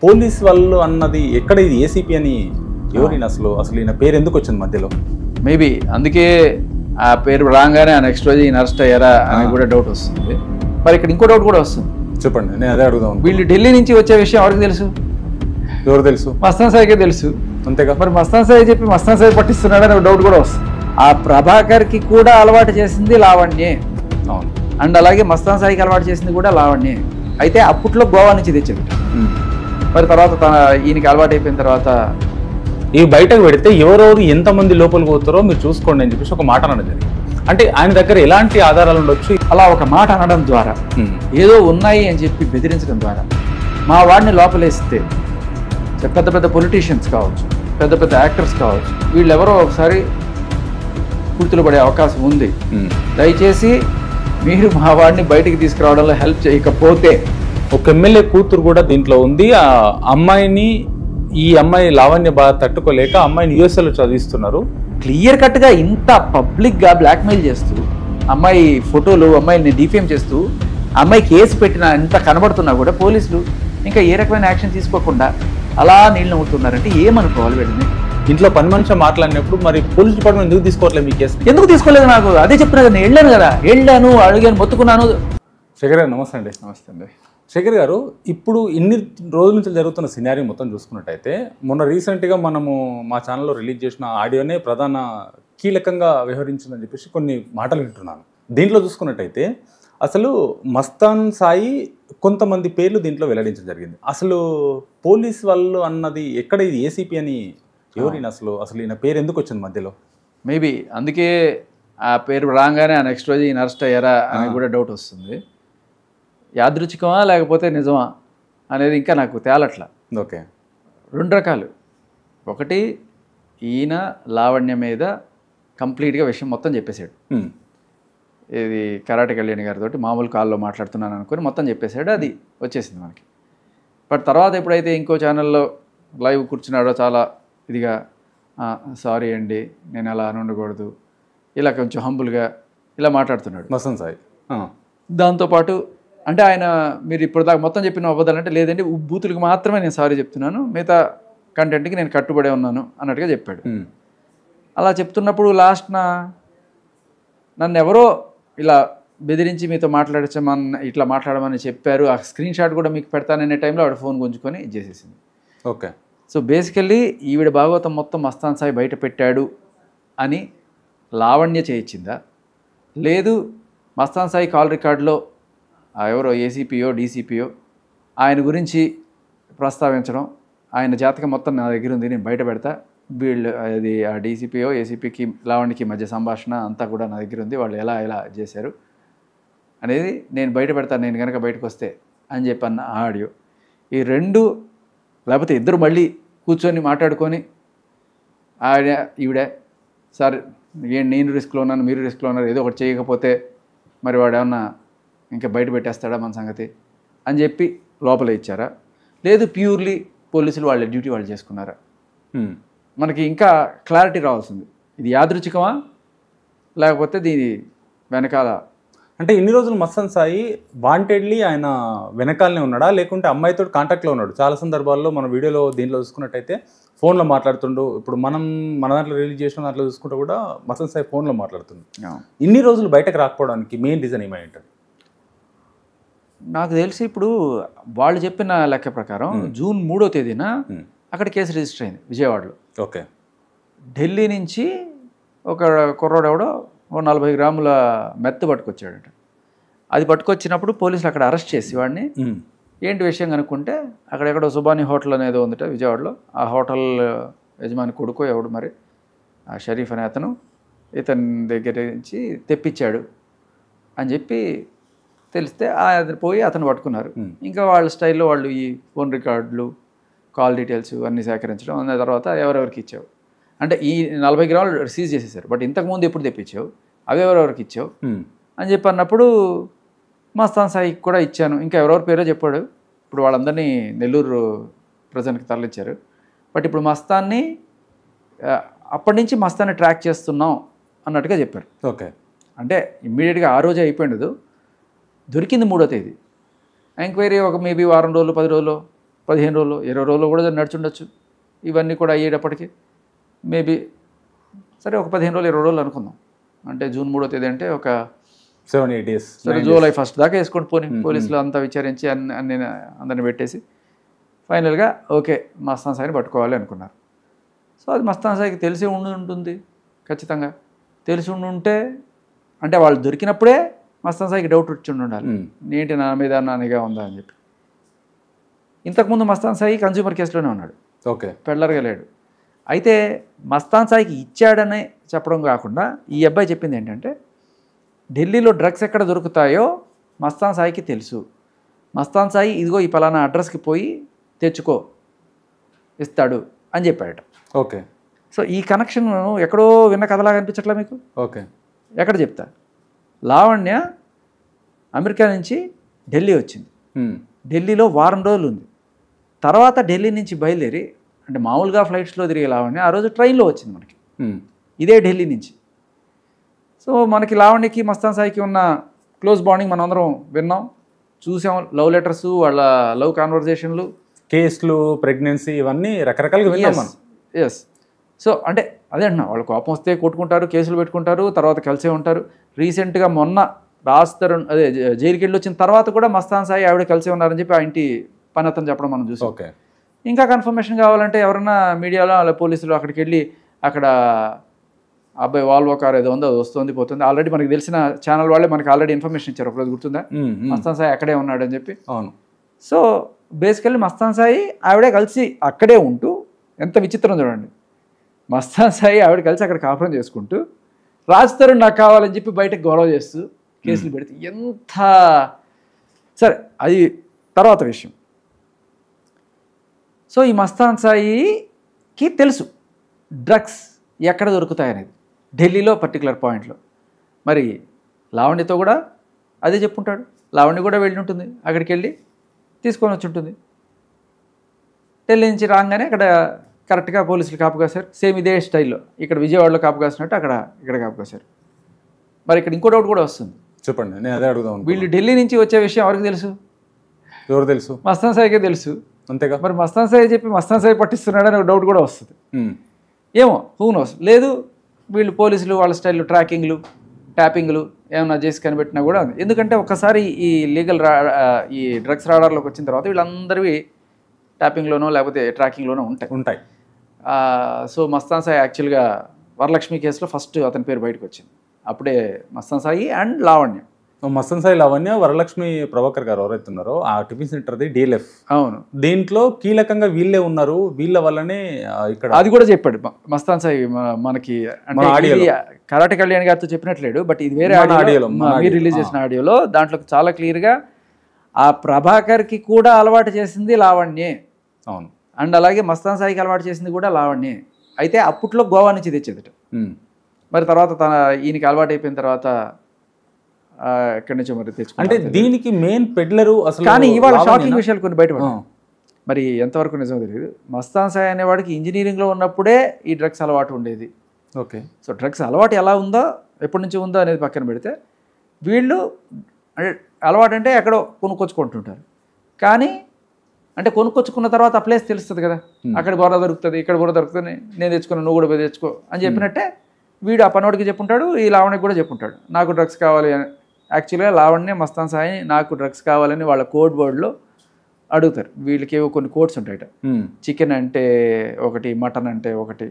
Police వాళ్ళు అన్నది ఎక్కడ ఇది ఏసీపీ అని ఎవరిని అసలు ఈయన పేరు ఎందుకు వచ్చింది మధ్యలో? మేబీ అందుకే ఆ పేరు రాగానే ఆ నెక్స్ట్ రోజు ఈయన అరెస్ట్ అయ్యారా అని కూడా డౌట్ వస్తుంది. మరి ఇక్కడ ఇంకో డౌట్ కూడా వస్తుంది. చెప్పండి, నేను అదే అడుగుదాం. వీళ్ళు ఢిల్లీ నుంచి వచ్చే విషయం ఎవరికి తెలుసు? ఎవరు తెలుసు? మస్తాన్ సాయికే తెలుసు. అంతేగా. మరి మస్తాన్ సాయి చెప్పి మస్తాన్ సాయి పట్టిస్తున్నాడని డౌట్ కూడా వస్తుంది. ఆ ప్రభాకర్కి కూడా అలవాటు చేసింది లావణ్యే. అవును. అండ్ అలాగే మస్తాన్ సాయికి అలవాటు చేసింది కూడా లావణ్యే. అయితే అప్పట్లో గోవా నుంచి తెచ్చాడు. మరి తర్వాత ఈయనకి అలవాటు అయిపోయిన తర్వాత ఇవి బయటకు పెడితే ఎవరెవరు ఎంతమంది లోపలికి పోతారో మీరు చూసుకోండి అని చెప్పేసి ఒక మాట అనడం జరిగింది. అంటే ఆయన దగ్గర ఎలాంటి ఆధారాలు ఉండొచ్చు? అలా ఒక మాట అనడం ద్వారా, ఏదో ఉన్నాయి అని చెప్పి బెదిరించడం ద్వారా మా వాడిని లోపలేస్తే పెద్ద పెద్ద పొలిటీషియన్స్ కావచ్చు, పెద్ద పెద్ద యాక్టర్స్ కావచ్చు, వీళ్ళెవరో ఒకసారి పూర్తిలో పడే అవకాశం ఉంది. దయచేసి మీరు మా వాడిని బయటికి తీసుకురావడంలో హెల్ప్ చేయకపోతే. ఒక ఎమ్మెల్యే కూతురు కూడా దీంట్లో ఉంది. ఆ అమ్మాయిని, ఈ అమ్మాయి లావణ్య బాగా తట్టుకోలేక అమ్మాయిని యూఎస్ఏలో చదివిస్తున్నారు. క్లియర్ కట్గా ఇంత పబ్లిక్గా బ్లాక్మెయిల్ చేస్తూ, అమ్మాయి ఫోటోలు, అమ్మాయిని డిఫేమ్ చేస్తూ, అమ్మాయి కేసు పెట్టినా ఇంత కనబడుతున్నా కూడా పోలీసులు ఇంకా ఏ రకమైన యాక్షన్ తీసుకోకుండా అలా నీళ్ళు నవ్వుతున్నారంటే ఏమనుకోవాలి వీళ్ళని? ఇంట్లో పని మనిషి మాట్లాడినప్పుడు మరి పోలీస్ డిపార్ట్మెంట్ ఎందుకు తీసుకోవట్లేదు మీ కేసు? ఎందుకు తీసుకోలేదు? నాకు అదే చెప్తున్నా కదా, నేను వెళ్ళాను కదా, వెళ్ళాను, అడిగాను, మొత్తుకున్నాను. శేఖర్ గారు నమస్తే అండి. నమస్తే అండి. శేఖర్ గారు, ఇప్పుడు ఇన్ని రోజుల నుంచి జరుగుతున్న సినారీ మొత్తం చూసుకున్నట్టయితే మొన్న రీసెంట్గా మనము మా ఛానల్లో రిలీజ్ చేసిన ఆడియోనే ప్రధాన కీలకంగా వ్యవహరించిందని చెప్పేసి కొన్ని మాటలు వింటున్నాను. దీంట్లో చూసుకున్నట్టయితే అసలు మస్తాన్ సాయి కొంతమంది పేర్లు దీంట్లో వెల్లడించడం జరిగింది. అసలు పోలీస్ వాళ్ళు అన్నది ఎక్కడ ఇది ఏసీపీ అని ఎవరిని అసలు ఈయన పేరు ఎందుకు వచ్చింది మధ్యలో? మేబీ అందుకే ఆ పేరు రాగానే ఆ నెక్స్ట్ రోజు ఈయన అరెస్ట్ అయ్యారా అని కూడా డౌట్ వస్తుంది. యాదృచ్ఛికమా లేకపోతే నిజమా అనేది ఇంకా నాకు తేలట్లా. ఓకే, రెండు రకాలు. ఒకటి, ఈయన లావణ్య మీద కంప్లీట్గా విషయం మొత్తం చెప్పేశాడు. ఇది కరాటే కళ్యాణి గారితో మామూలు కాల్లో మాట్లాడుతున్నాను అనుకుని మొత్తం చెప్పేశాడు. అది వచ్చేసింది మనకి. బట్ తర్వాత ఎప్పుడైతే ఇంకో ఛానల్లో లైవ్ కూర్చున్నాడో చాలా ఇదిగా, సారీ అండి, నేను అలా అని ఉండకూడదు, ఇలా కొంచెం హంబుల్గా ఇలా మాట్లాడుతున్నాడు మస్తాన్ సాయి. దాంతోపాటు అంటే ఆయన మీరు ఇప్పుడు దాకా మొత్తం చెప్పిన అబద్ధాలంటే లేదండి, బూతులకు మాత్రమే నేను సారీ చెప్తున్నాను, మిగతా కంటెంట్కి నేను కట్టుబడే ఉన్నాను అన్నట్టుగా చెప్పాడు. అలా చెప్తున్నప్పుడు లాస్ట్న నన్ను ఎవరో ఇలా బెదిరించి మీతో ఇట్లా మాట్లాడమని చెప్పారు, ఆ స్క్రీన్ షాట్ కూడా మీకు పెడతాననే టైంలో ఆవిడ ఫోన్ గుంజుకొని ఇచ్చేసేసింది. ఓకే. సో బేసికల్లీ ఈవిడ భాగవతం మొత్తం మస్తాన్ సాయి బయట పెట్టాడు అని లావణ్య చేయించిందా, లేదు మస్తాన్ సాయి కాల్ రికార్డులో ఎవరో ఏసీపీయో డీసీపీయో ఆయన గురించి ప్రస్తావించడం, ఆయన జాతకం మొత్తం నా దగ్గర ఉంది, నేను బయట పెడతా, వీళ్ళు అది ఆ డీసీపీయో ఏసీపీకి లావణ్యకి మధ్య సంభాషణ అంతా కూడా నా దగ్గర ఉంది, వాళ్ళు ఎలా చేశారు అనేది నేను బయట పెడతాను నేను కనుక బయటకు వస్తే అని చెప్పన్న ఆడియో. ఈ రెండు, లేకపోతే ఇద్దరు మళ్ళీ కూర్చొని మాట్లాడుకొని ఈవిడ సార్ నేను రిస్క్లో ఉన్నాను, మీరు రిస్క్లో ఉన్నారు, ఏదో ఒకటి చేయకపోతే మరి వాడు ఏమన్నా ఇంకా బయట పెట్టేస్తాడా మన సంగతి అని చెప్పి లోపల ఇచ్చారా, లేదు ప్యూర్లీ పోలీసులు వాళ్ళ డ్యూటీ వాళ్ళు చేసుకున్నారా? మనకి ఇంకా క్లారిటీ రావాల్సింది. ఇది యాదృచ్ఛికమా లేకపోతే దీని వెనకాల? అంటే ఇన్ని రోజులు మస్తాన్ సాయి వాంటెడ్లీ ఆయన వెనకాలనే ఉన్నాడా, లేకుంటే అమ్మాయితో కాంటాక్ట్లో ఉన్నాడు? చాలా సందర్భాల్లో మన వీడియోలో దీంట్లో చూసుకున్నట్టయితే ఫోన్లో మాట్లాడుతుండు. ఇప్పుడు మన దాంట్లో రిలీజ్ చేసిన దాంట్లో చూసుకుంటే కూడా మస్తాన్ సాయి ఫోన్లో మాట్లాడుతుంది. ఇన్ని రోజులు బయటకు రాకపోవడానికి మెయిన్ రీజన్ ఏమై ఉంటుంది? నాకు తెలిసి ఇప్పుడు వాళ్ళు చెప్పిన లెక్క ప్రకారం జూన్ 3వ తేదీన అక్కడ కేసు రిజిస్టర్ అయింది విజయవాడలో. ఓకే. ఢిల్లీ నుంచి ఒక కుర్రోడు ఎవడో 40 గ్రాముల మెత్త పట్టుకొచ్చాడట. అది పట్టుకొచ్చినప్పుడు పోలీసులు అక్కడ అరెస్ట్ చేసి వాడిని ఏంటి విషయం కనుక్కుంటే అక్కడెక్కడో సుబానీ హోటల్ అనేది ఉందట విజయవాడలో. ఆ హోటల్ యజమాని కొడుకో ఎవడు మరి ఆ షరీఫ్ అనే అతను ఇతని దగ్గర నుంచి తెప్పించాడు అని చెప్పి తెలిస్తే అది పోయి అతను పట్టుకున్నారు. ఇంకా వాళ్ళ స్టైల్లో వాళ్ళు ఈ ఫోన్ రికార్డులు, కాల్ డీటెయిల్స్ అన్నీ సేకరించడం, అన్న తర్వాత ఎవరెవరికి ఇచ్చావు అంటే ఈ 40 గ్రాములు సీజ్ చేసేసారు. బట్ ఇంతకుముందు ఎప్పుడు తెప్పించావు, అవి ఎవరెవరికి ఇచ్చావు అని చెప్పి అన్నప్పుడు మస్తాన్ సాయికి కూడా ఇచ్చాను, ఇంకా ఎవరెవరి పేరో చెప్పాడు. ఇప్పుడు వాళ్ళందరినీ నెల్లూరు ప్రజెంట్కి తరలించారు. బట్ ఇప్పుడు మస్తాన్ని అప్పటి నుంచి మస్తాన్ని ట్రాక్ చేస్తున్నాం అన్నట్టుగా చెప్పారు. ఓకే. అంటే ఇమ్మీడియట్గా ఆ రోజే అయిపోయిండదు, దొరికింది 3వ తేదీ. ఎంక్వైరీ ఒక మేబీ వారం రోజులు 10 రోజులు 15 రోజులు 20 రోజులు కూడా నడిచుండొచ్చు. ఇవన్నీ కూడా అయ్యేటప్పటికి మేబీ సరే ఒక 15 రోజులు 20 రోజులు అనుకుందాం. అంటే జూన్ 3వ తేదీ అంటే ఒక 7-8 days. సరే జూలై 1 దాకా వేసుకొని పోనీ. పోలీసులు అంతా విచారించి అందరిని పెట్టేసి ఫైనల్గా ఓకే మస్తాన్ సాయిని పట్టుకోవాలి అనుకున్నారు. సో అది మస్తాన్ సాయికి తెలిసి ఉంటుంది ఖచ్చితంగా. తెలిసి ఉంటే అంటే వాళ్ళు దొరికినప్పుడే మస్తాన్ సాయికి డౌట్ వచ్చి ఉండాలి, ఏంటి నా మీద నానిగా ఉందా అని చెప్పి. ఇంతకుముందు మస్తాన్ సాయి కన్స్యూమర్ కేసులోనే ఉన్నాడు, ఓకే, పెళ్ళర్గా లేడు. అయితే మస్తాన్ సాయికి ఇచ్చాడని చెప్పడం కాకుండా ఈ అబ్బాయి చెప్పింది ఏంటంటే ఢిల్లీలో డ్రగ్స్ ఎక్కడ దొరుకుతాయో మస్తాన్ సాయికి తెలుసు. మస్తాన్ సాయి ఇదిగో ఈ పలానా అడ్రస్కి పోయి తెచ్చుకో ఇస్తాడు అని చెప్పాడట. ఓకే. సో ఈ కనెక్షన్ ఎక్కడో విన్న కథలాగా అనిపించట్లా మీకు? ఓకే. ఎక్కడ చెప్తా. లావణ్య అమెరికా నుంచి ఢిల్లీ వచ్చింది. ఢిల్లీలో వారం రోజులు ఉంది. తర్వాత ఢిల్లీ నుంచి బయలుదేరి అంటే మామూలుగా ఫ్లైట్స్లో తిరిగే లావణ్య ఆ రోజు ట్రైన్లో వచ్చింది మనకి, ఇదే ఢిల్లీ నుంచి. సో మనకి లావణ్యకి మస్తాన్ సాయికి ఉన్న క్లోజ్ బాండింగ్ మనం అందరం విన్నాం, చూసాం. లవ్ లెటర్స్, వాళ్ళ లవ్ కాన్వర్జేషన్లు, కేసులు, ప్రెగ్నెన్సీ, ఇవన్నీ రకరకాలుగా విన్నాం మనం. ఎస్. సో అంటే అదే అంటున్నా, వాళ్ళు కోపం వస్తే కొట్టుకుంటారు, కేసులు పెట్టుకుంటారు, తర్వాత కలిసే ఉంటారు. రీసెంట్గా మొన్న రాజ్-తరుణ్ అదే జైలుకి వెళ్ళి వచ్చిన తర్వాత కూడా మస్తాన్ సాయి ఆవిడ కలిసే ఉన్నారని చెప్పి ఆ ఇంటి పని అతను చెప్పడం మనం చూసాం. ఓకే. ఇంకా కన్ఫర్మేషన్ కావాలంటే ఎవరన్నా మీడియాలో అలా పోలీసులు అక్కడికి వెళ్ళి అక్కడ అబ్బాయి వాల్వో కార్ ఏదో ఉందో అది వస్తుంది పోతుంది, ఆల్రెడీ మనకి తెలిసిన ఛానల్ వాళ్ళే మనకి ఆల్రెడీ ఇన్ఫర్మేషన్ ఇచ్చారు ఒకరోజు, గుర్తుందా? మస్తాన్ సాయి అక్కడే ఉన్నాడు అని చెప్పి. అవును. సో బేసికల్లీ మస్తాన్ సాయి ఆవిడే కలిసి అక్కడే ఉంటూ, ఎంత విచిత్రం చూడండి, మస్తాన్ సాయి ఆవిడ కలిసి అక్కడ కాపురం చేసుకుంటూ రాజ్-తరుణ్ నాకు కావాలని చెప్పి బయటకు గొడవ చేస్తూ కేసులు పెడితే ఎంత సరే అది తర్వాత విషయం. సో ఈ మస్తాన్ సాయికి తెలుసు డ్రగ్స్ ఎక్కడ దొరుకుతాయనేది ఢిల్లీలో పర్టికులర్ పాయింట్లో. మరి లావణ్యతో కూడా అదే చెప్పుంటాడు. లావణ్య కూడా వెళ్ళి ఉంటుంది, అక్కడికి వెళ్ళి తీసుకొని వచ్చి ఉంటుంది. ఢిల్లీ నుంచి రాగానే అక్కడ కరెక్ట్గా పోలీసులు కాపు కాశారు. సేమ్ ఇదే స్టైల్లో ఇక్కడ విజయవాడలో కాపు కాసినట్టు ఇక్కడ కాపు కాశారు. మరి ఇక్కడ ఇంకో డౌట్ కూడా వస్తుంది. చెప్పండి, నేను అదే అడుగుదాం. వీళ్ళు ఢిల్లీ నుంచి వచ్చే విషయం ఎవరికి తెలుసు? ఎవరు తెలుసు? మస్తాన్ సాయికే తెలుసు. అంతేగా. మరి మస్తాన్ సాయి చెప్పి మస్తాన్ సాయి పట్టిస్తున్నాడని ఒక డౌట్ కూడా వస్తుంది. ఏమో, హూ నోస్. లేదు వీళ్ళు పోలీసులు వాళ్ళ స్టైల్లో ట్రాకింగ్లు, ట్యాపింగ్లు ఏమన్నా చేసి కనిపెట్టినా కూడా ఉంది. ఎందుకంటే ఒకసారి ఈ లీగల్ ఈ డ్రగ్స్ రాడార్లోకి వచ్చిన తర్వాత వీళ్ళందరివి ట్యాపింగ్లోనో లేకపోతే ట్రాకింగ్లోనో ఉంటాయి. సో మస్తాన్ సాయి యాక్చువల్గా వరలక్ష్మి కేసులో ఫస్ట్ అతని పేరు బయటకు వచ్చింది. అప్పుడే మస్తాన్ సాయి అండ్ లావణ్య. మస్తాన్ సాయి, లావణ్య, వరలక్ష్మి ప్రభాకర్ గారు ఎవరైతే ఉన్నారో ఆ టిఫిన్ సెంటర్ది DLF. అవును. దీంట్లో కీలకంగా వీళ్ళే ఉన్నారు, వీళ్ళ వల్లనే ఇక్కడ అది కూడా చెప్పాడు మస్తాన్ సాయి మనకి. అంటే కరాటే కళ్యాణ్ గారితో చెప్పినట్లేడు, బట్ ఇది వేరే ఆడియోలో మీరు రిలీజ్ చేసిన ఆడియోలో దాంట్లో చాలా క్లియర్గా ఆ ప్రభాకర్కి కూడా అలవాటు చేసింది లావణ్యే. అవును. అండ్ అలాగే మస్తాన్ సాయికి అలవాటు చేసింది కూడా లావణ్యే. అయితే అప్పట్లో గోవా నుంచి తెచ్చేదట. మరి తర్వాత ఈయనకి అలవాటు అయిపోయిన తర్వాత ఎక్కడి నుంచో మరి తెచ్చుకుంటే అంటే దీనికి మెయిన్ పెడ్లరు అసలు. కానీ ఇవాళ షాకింగ్ విషయాలు కొన్ని బయటపడ్డాయి. మరి ఎంతవరకు నిజమో తెలియదు. మస్తాన్ సాయి అనేవాడికి ఇంజనీరింగ్లో ఉన్నప్పుడే ఈ డ్రగ్స్ అలవాటు ఉండేది. ఓకే. సో డ్రగ్స్ అలవాటు ఎలా ఉందో, ఎప్పటి నుంచి ఉందో అనేది పక్కన పెడితే వీళ్ళు అంటే అలవాటు అంటే ఎక్కడో కొనుక్కొచ్చుకుంటుంటారు. కానీ అంటే కొనుక్కొచ్చుకున్న తర్వాత ఆ ప్లేస్ తెలుస్తుంది కదా, అక్కడ బుర్ర దొరుకుతుంది, ఇక్కడ బుర్ర దొరుకుతుంది, నేను తెచ్చుకున్నాను, నువ్వు కూడా పోయి తెచ్చుకో అని చెప్పినట్టే వీడు ఆ పనోడికి చెప్పుంటాడు, ఈ లావణ్యకి కూడా చెప్పుంటాడు నాకు డ్రగ్స్ కావాలి అని. యాక్చువల్గా లావణ్య మస్తాన్ సాయి నాకు డ్రగ్స్ కావాలని వాళ్ళ కోడ్ వర్డ్లో అడుగుతారు. వీళ్ళకి ఏవో కొన్ని కోడ్స్ ఉంటాయట. చికెన్ అంటే ఒకటి, మటన్ అంటే ఒకటి,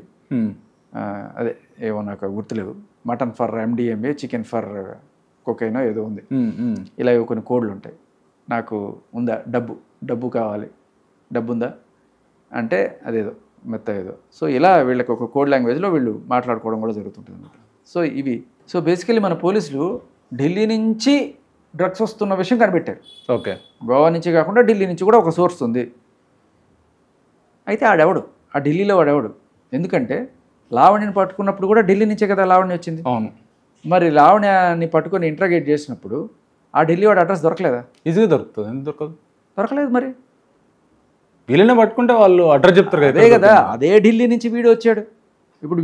అదే ఏవో నాకు గుర్తులేవు. Mutton for MDMA, chicken for కొకైనో ఏదో ఉంది. ఇలా ఏవో కొన్ని కోడ్లు ఉంటాయి. నాకు ఉందా డబ్బు కావాలి, డబ్బు ఉందా అంటే అదేదో మెత్త ఏదో. సో ఇలా వీళ్ళకి ఒక కోడ్ లాంగ్వేజ్లో వీళ్ళు మాట్లాడుకోవడం కూడా జరుగుతుంటుంది అన్నమాట. సో ఇవి సో బేసికలీ మన పోలీసులు ఢిల్లీ నుంచి డ్రగ్స్ వస్తున్న విషయం కనిపెట్టారు. ఓకే. గోవా నుంచి కాకుండా ఢిల్లీ నుంచి కూడా ఒక సోర్స్ ఉంది. అయితే ఆడెవడు, ఆ ఢిల్లీలో వాడెవడు? ఎందుకంటే లావణ్యని పట్టుకున్నప్పుడు కూడా ఢిల్లీ నుంచే కదా లావణ్య వచ్చింది. అవును. మరి లావణ్యని పట్టుకొని ఇంట్రాగేట్ చేసినప్పుడు ఆ ఢిల్లీ వాడు అడ్రస్ దొరకలేదా? ఈజీగా దొరుకుతుంది. ఎందుకు దొరకదు? దొరకలేదు. మరి వీళ్ళనే పట్టుకుంటే వాళ్ళు అడ్రస్ చెప్తారు కదా. అదే కదా, అదే ఢిల్లీ నుంచి వీడు వచ్చాడు. ఇప్పుడు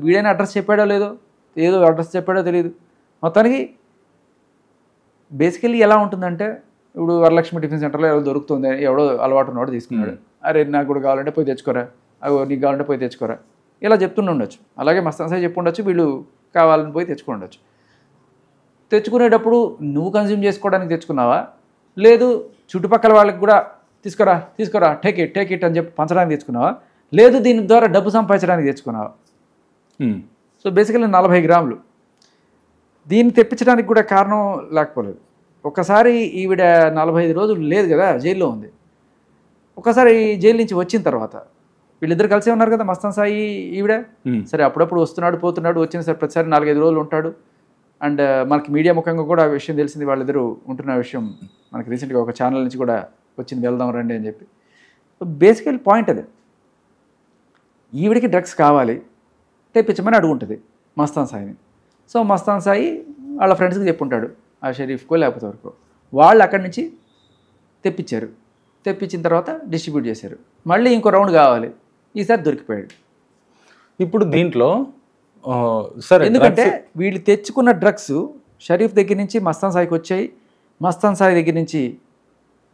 వీడైనా అడ్రస్ చెప్పాడో లేదో, ఏదో అడ్రస్ చెప్పాడో తెలియదు. మొత్తానికి బేసికల్లీ ఎలా ఉంటుందంటే ఇప్పుడు వరలక్ష్మి టిఫిన్ సెంటర్లో ఎవరో దొరుకుతుంది, ఎవడో అలవాటు ఉన్నవాడు తీసుకున్నాడు, అరే నాకు కూడా కావాలంటే పోయి తెచ్చుకోరా, అవి నీకు కావాలంటే పోయి తెచ్చుకోరా, ఇలా చెప్తుండే ఉండొచ్చు. అలాగే మస్తాన్ సాయి చెప్పి ఉండొచ్చు, వీళ్ళు కావాలని పోయి తెచ్చుకుని ఉండొచ్చు. తెచ్చుకునేటప్పుడు నువ్వు కన్జ్యూమ్ చేసుకోవడానికి తెచ్చుకున్నావా, లేదు చుట్టుపక్కల వాళ్ళకి కూడా తీసుకురా టేక్ ఇట్ అని చెప్పి పంచడానికి తెచ్చుకున్నావా, లేదు దీని ద్వారా డబ్బు సంపాదించడానికి తెచ్చుకున్నావా? సో బేసికల్లీ 40 గ్రాములు. దీన్ని తెప్పించడానికి కూడా కారణం లేకపోలేదు. ఒకసారి ఈవిడ 45 రోజులు లేదు కదా, జైల్లో ఉంది. ఒకసారి జైలు నుంచి వచ్చిన తర్వాత వీళ్ళిద్దరు కలిసే ఉన్నారు కదా, మస్తాన్ సాయి ఈవిడ. సరే అప్పుడప్పుడు వస్తున్నాడు పోతున్నాడు, వచ్చిన సరే ప్రతిసారి 4-5 రోజులు ఉంటాడు. అండ్ మనకి మీడియా ముఖంగా కూడా ఆ విషయం తెలిసింది, వాళ్ళిద్దరూ ఉంటున్న విషయం మనకి రీసెంట్గా ఒక ఛానల్ నుంచి కూడా వచ్చింది, వెళ్దాం రండి అని చెప్పి. సో బేసికల్ పాయింట్ అదే, ఈవిడికి డ్రగ్స్ కావాలి, తెప్పించమని అడుగుంటుంది మస్తాన్ సాయిని. సో మస్తాన్ సాయి వాళ్ళ ఫ్రెండ్స్కి చెప్పుంటాడు, ఆ షరీఫ్కో లేకపోతే వరకు. వాళ్ళు అక్కడి నుంచి తెప్పించారు, తెప్పించిన తర్వాత డిస్ట్రిబ్యూట్ చేశారు. మళ్ళీ ఇంకో రౌండ్ కావాలి, ఈసారి దొరికిపోయాడు. ఇప్పుడు దీంట్లో సరే, ఎందుకంటే వీళ్ళు తెచ్చుకున్న డ్రగ్స్ షరీఫ్ దగ్గర నుంచి మస్తాన్ సాయికి వచ్చాయి, మస్తాన్ సాయి దగ్గర నుంచి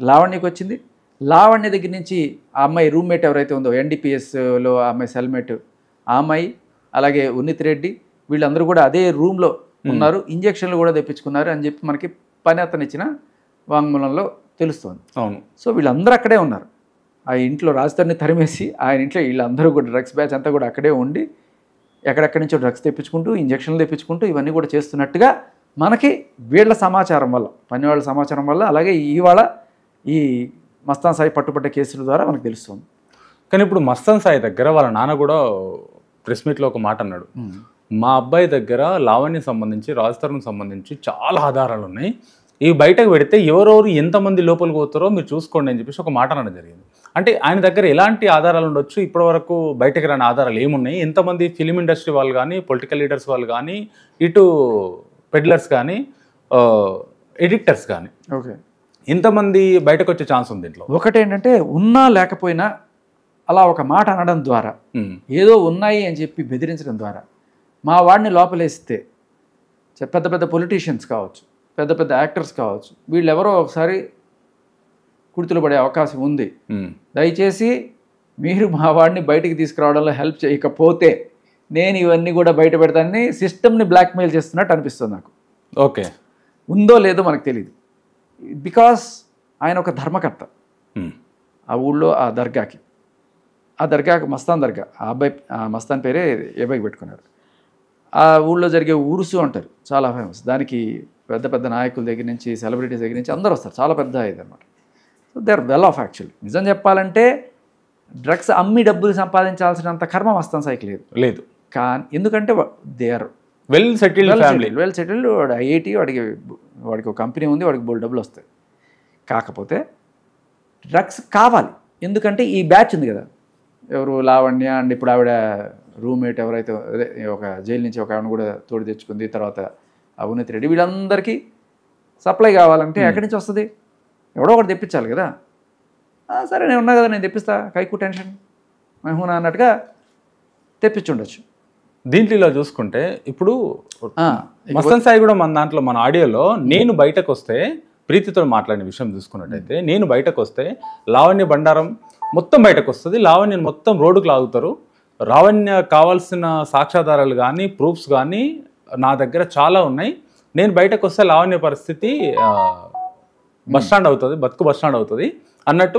లావణ్యకి వచ్చింది, లావణ్య దగ్గర నుంచి ఆ అమ్మాయి రూమ్మేట్ ఎవరైతే ఉందో ఎన్డీపీఎస్లో ఆ అమ్మాయి సెల్మేట్, ఆ అమ్మాయి అలాగే ఉన్నిత్ రెడ్డి, వీళ్ళందరూ కూడా అదే రూమ్లో ఉన్నారు, ఇంజక్షన్లు కూడా తెప్పించుకున్నారు అని చెప్పి మనకి పని అతను ఇచ్చిన వాంగ్మూలంలో తెలుస్తోంది. అవును. సో వీళ్ళందరూ అక్కడే ఉన్నారు, ఆ ఇంట్లో రాజధానిని తరిమేసి ఆయన ఇంట్లో వీళ్ళందరూ కూడా డ్రగ్స్ బ్యాచ్ అంతా కూడా అక్కడే ఉండి ఎక్కడెక్కడి నుంచో డ్రగ్స్ తెప్పించుకుంటూ ఇంజక్షన్లు తెప్పించుకుంటూ ఇవన్నీ కూడా చేస్తున్నట్టుగా మనకి వీళ్ళ సమాచారం వల్ల, పని వాళ్ళ సమాచారం వల్ల, అలాగే ఇవాళ ఈ మస్తాన్ సాయి పట్టుబడ్డ కేసుల ద్వారా మనకు తెలుస్తుంది. కానీ ఇప్పుడు మస్తాన్ సాయి దగ్గర వాళ్ళ నాన్న కూడా ప్రెస్ మీట్లో ఒక మాట అన్నాడు, మా అబ్బాయి దగ్గర లావణ్య సంబంధించి రాజతరుణ్ సంబంధించి చాలా ఆధారాలు ఉన్నాయి, ఇవి బయటకు పెడితే ఎవరెవరు ఎంతమంది లోపలికి పోతారో మీరు చూసుకోండి అని చెప్పేసి ఒక మాట అనడం జరిగింది. అంటే ఆయన దగ్గర ఎలాంటి ఆధారాలు ఉండొచ్చు, ఇప్పటివరకు బయటకు రాని ఆధారాలు ఏమున్నాయి, ఎంతమంది ఫిలిం ఇండస్ట్రీ వాళ్ళు కానీ, పొలిటికల్ లీడర్స్ వాళ్ళు కానీ, ఇటు పెడ్లర్స్ కానీ, ఎడిక్టర్స్ కానీ, ఓకే, ఎంతమంది బయటకు వచ్చే ఛాన్స్ ఉంది దీంట్లో? ఒకటేంటంటే ఉన్నా లేకపోయినా అలా ఒక మాట అనడం ద్వారా, ఏదో ఉన్నాయి అని చెప్పి బెదిరించడం ద్వారా మా వాడిని లోపలేస్తే పెద్ద పెద్ద పొలిటీషియన్స్ కావచ్చు, పెద్ద పెద్ద యాక్టర్స్ కావచ్చు, వీళ్ళెవరో ఒకసారి కుర్తులు పడే అవకాశం ఉంది, దయచేసి మీరు మా వాడిని బయటికి తీసుకురావడంలో హెల్ప్ చేయకపోతే నేను ఇవన్నీ కూడా బయట పెడతానని సిస్టమ్ని బ్లాక్మెయిల్ చేస్తున్నట్టు అనిపిస్తుంది నాకు. ఓకే, ఉందో లేదో మనకు తెలియదు, బికాస్ ఆయన ఒక ధర్మకర్త ఆ ఊళ్ళో, ఆ దర్గాకి మస్తాన్ దర్గా, ఆ అబ్బాయి ఆ మస్తాన్ పేరే ఏ అబ్బాయికి పెట్టుకున్నారు. ఆ ఊళ్ళో జరిగే ఊరుసు అంటారు, చాలా ఫేమస్, దానికి పెద్ద పెద్ద నాయకుల దగ్గర నుంచి సెలబ్రిటీస్ దగ్గర నుంచి అందరూ వస్తారు, చాలా పెద్ద ఇది అనమాట. So they are well off actually. నిజం చెప్పాలంటే డ్రగ్స్ అమ్మి డబ్బులు సంపాదించాల్సినంత కర్మ మస్తాన్ సాయికి లేదు. కానీ ఎందుకంటే they are well settled family, well settled. వాడు ఐఐటి, వాడికి ఒక కంపెనీ ఉంది, వాడికి బోల్డ్ డబ్బులు వస్తాయి. కాకపోతే డ్రగ్స్ కావాలి, ఎందుకంటే ఈ బ్యాచ్ ఉంది కదా, ఎవరు లావణ్య అండ్ ఇప్పుడు ఆవిడ రూమ్మేట్ ఎవరైతే అదే ఒక జైలు నుంచి ఒక ఆవిడ కూడా తోడు తెచ్చుకుంది, తర్వాత ఉన్నిత్ రెడ్డి, వీళ్ళందరికీ సప్లై కావాలంటే ఎక్కడి నుంచి వస్తుంది? ఎవడో ఒకటి తెప్పించాలి కదా. సరే నేను ఉన్నా కదా, నేను తెప్పిస్తా, కైకు టెన్షన్ మహూనా అన్నట్టుగా తెప్పించుండొచ్చు. దీంట్లో ఇలా చూసుకుంటే ఇప్పుడు మస్తాన్ సాయి కూడా మన దాంట్లో మన ఆడియోలో నేను బయటకు వస్తే ప్రీతితో మాట్లాడిన విషయం చూసుకున్నట్టయితే, నేను బయటకు వస్తే లావణ్య బండారం మొత్తం బయటకు వస్తుంది, లావణ్యని మొత్తం రోడ్డుకు లాగుతారు, లావణ్య కావాల్సిన సాక్ష్యాధారాలు కానీ ప్రూఫ్స్ కానీ నా దగ్గర చాలా ఉన్నాయి, నేను బయటకు వస్తే లావణ్య పరిస్థితి బస్టాండ్ అవుతుంది, బతుకు బస్టాండ్ అవుతుంది అన్నట్టు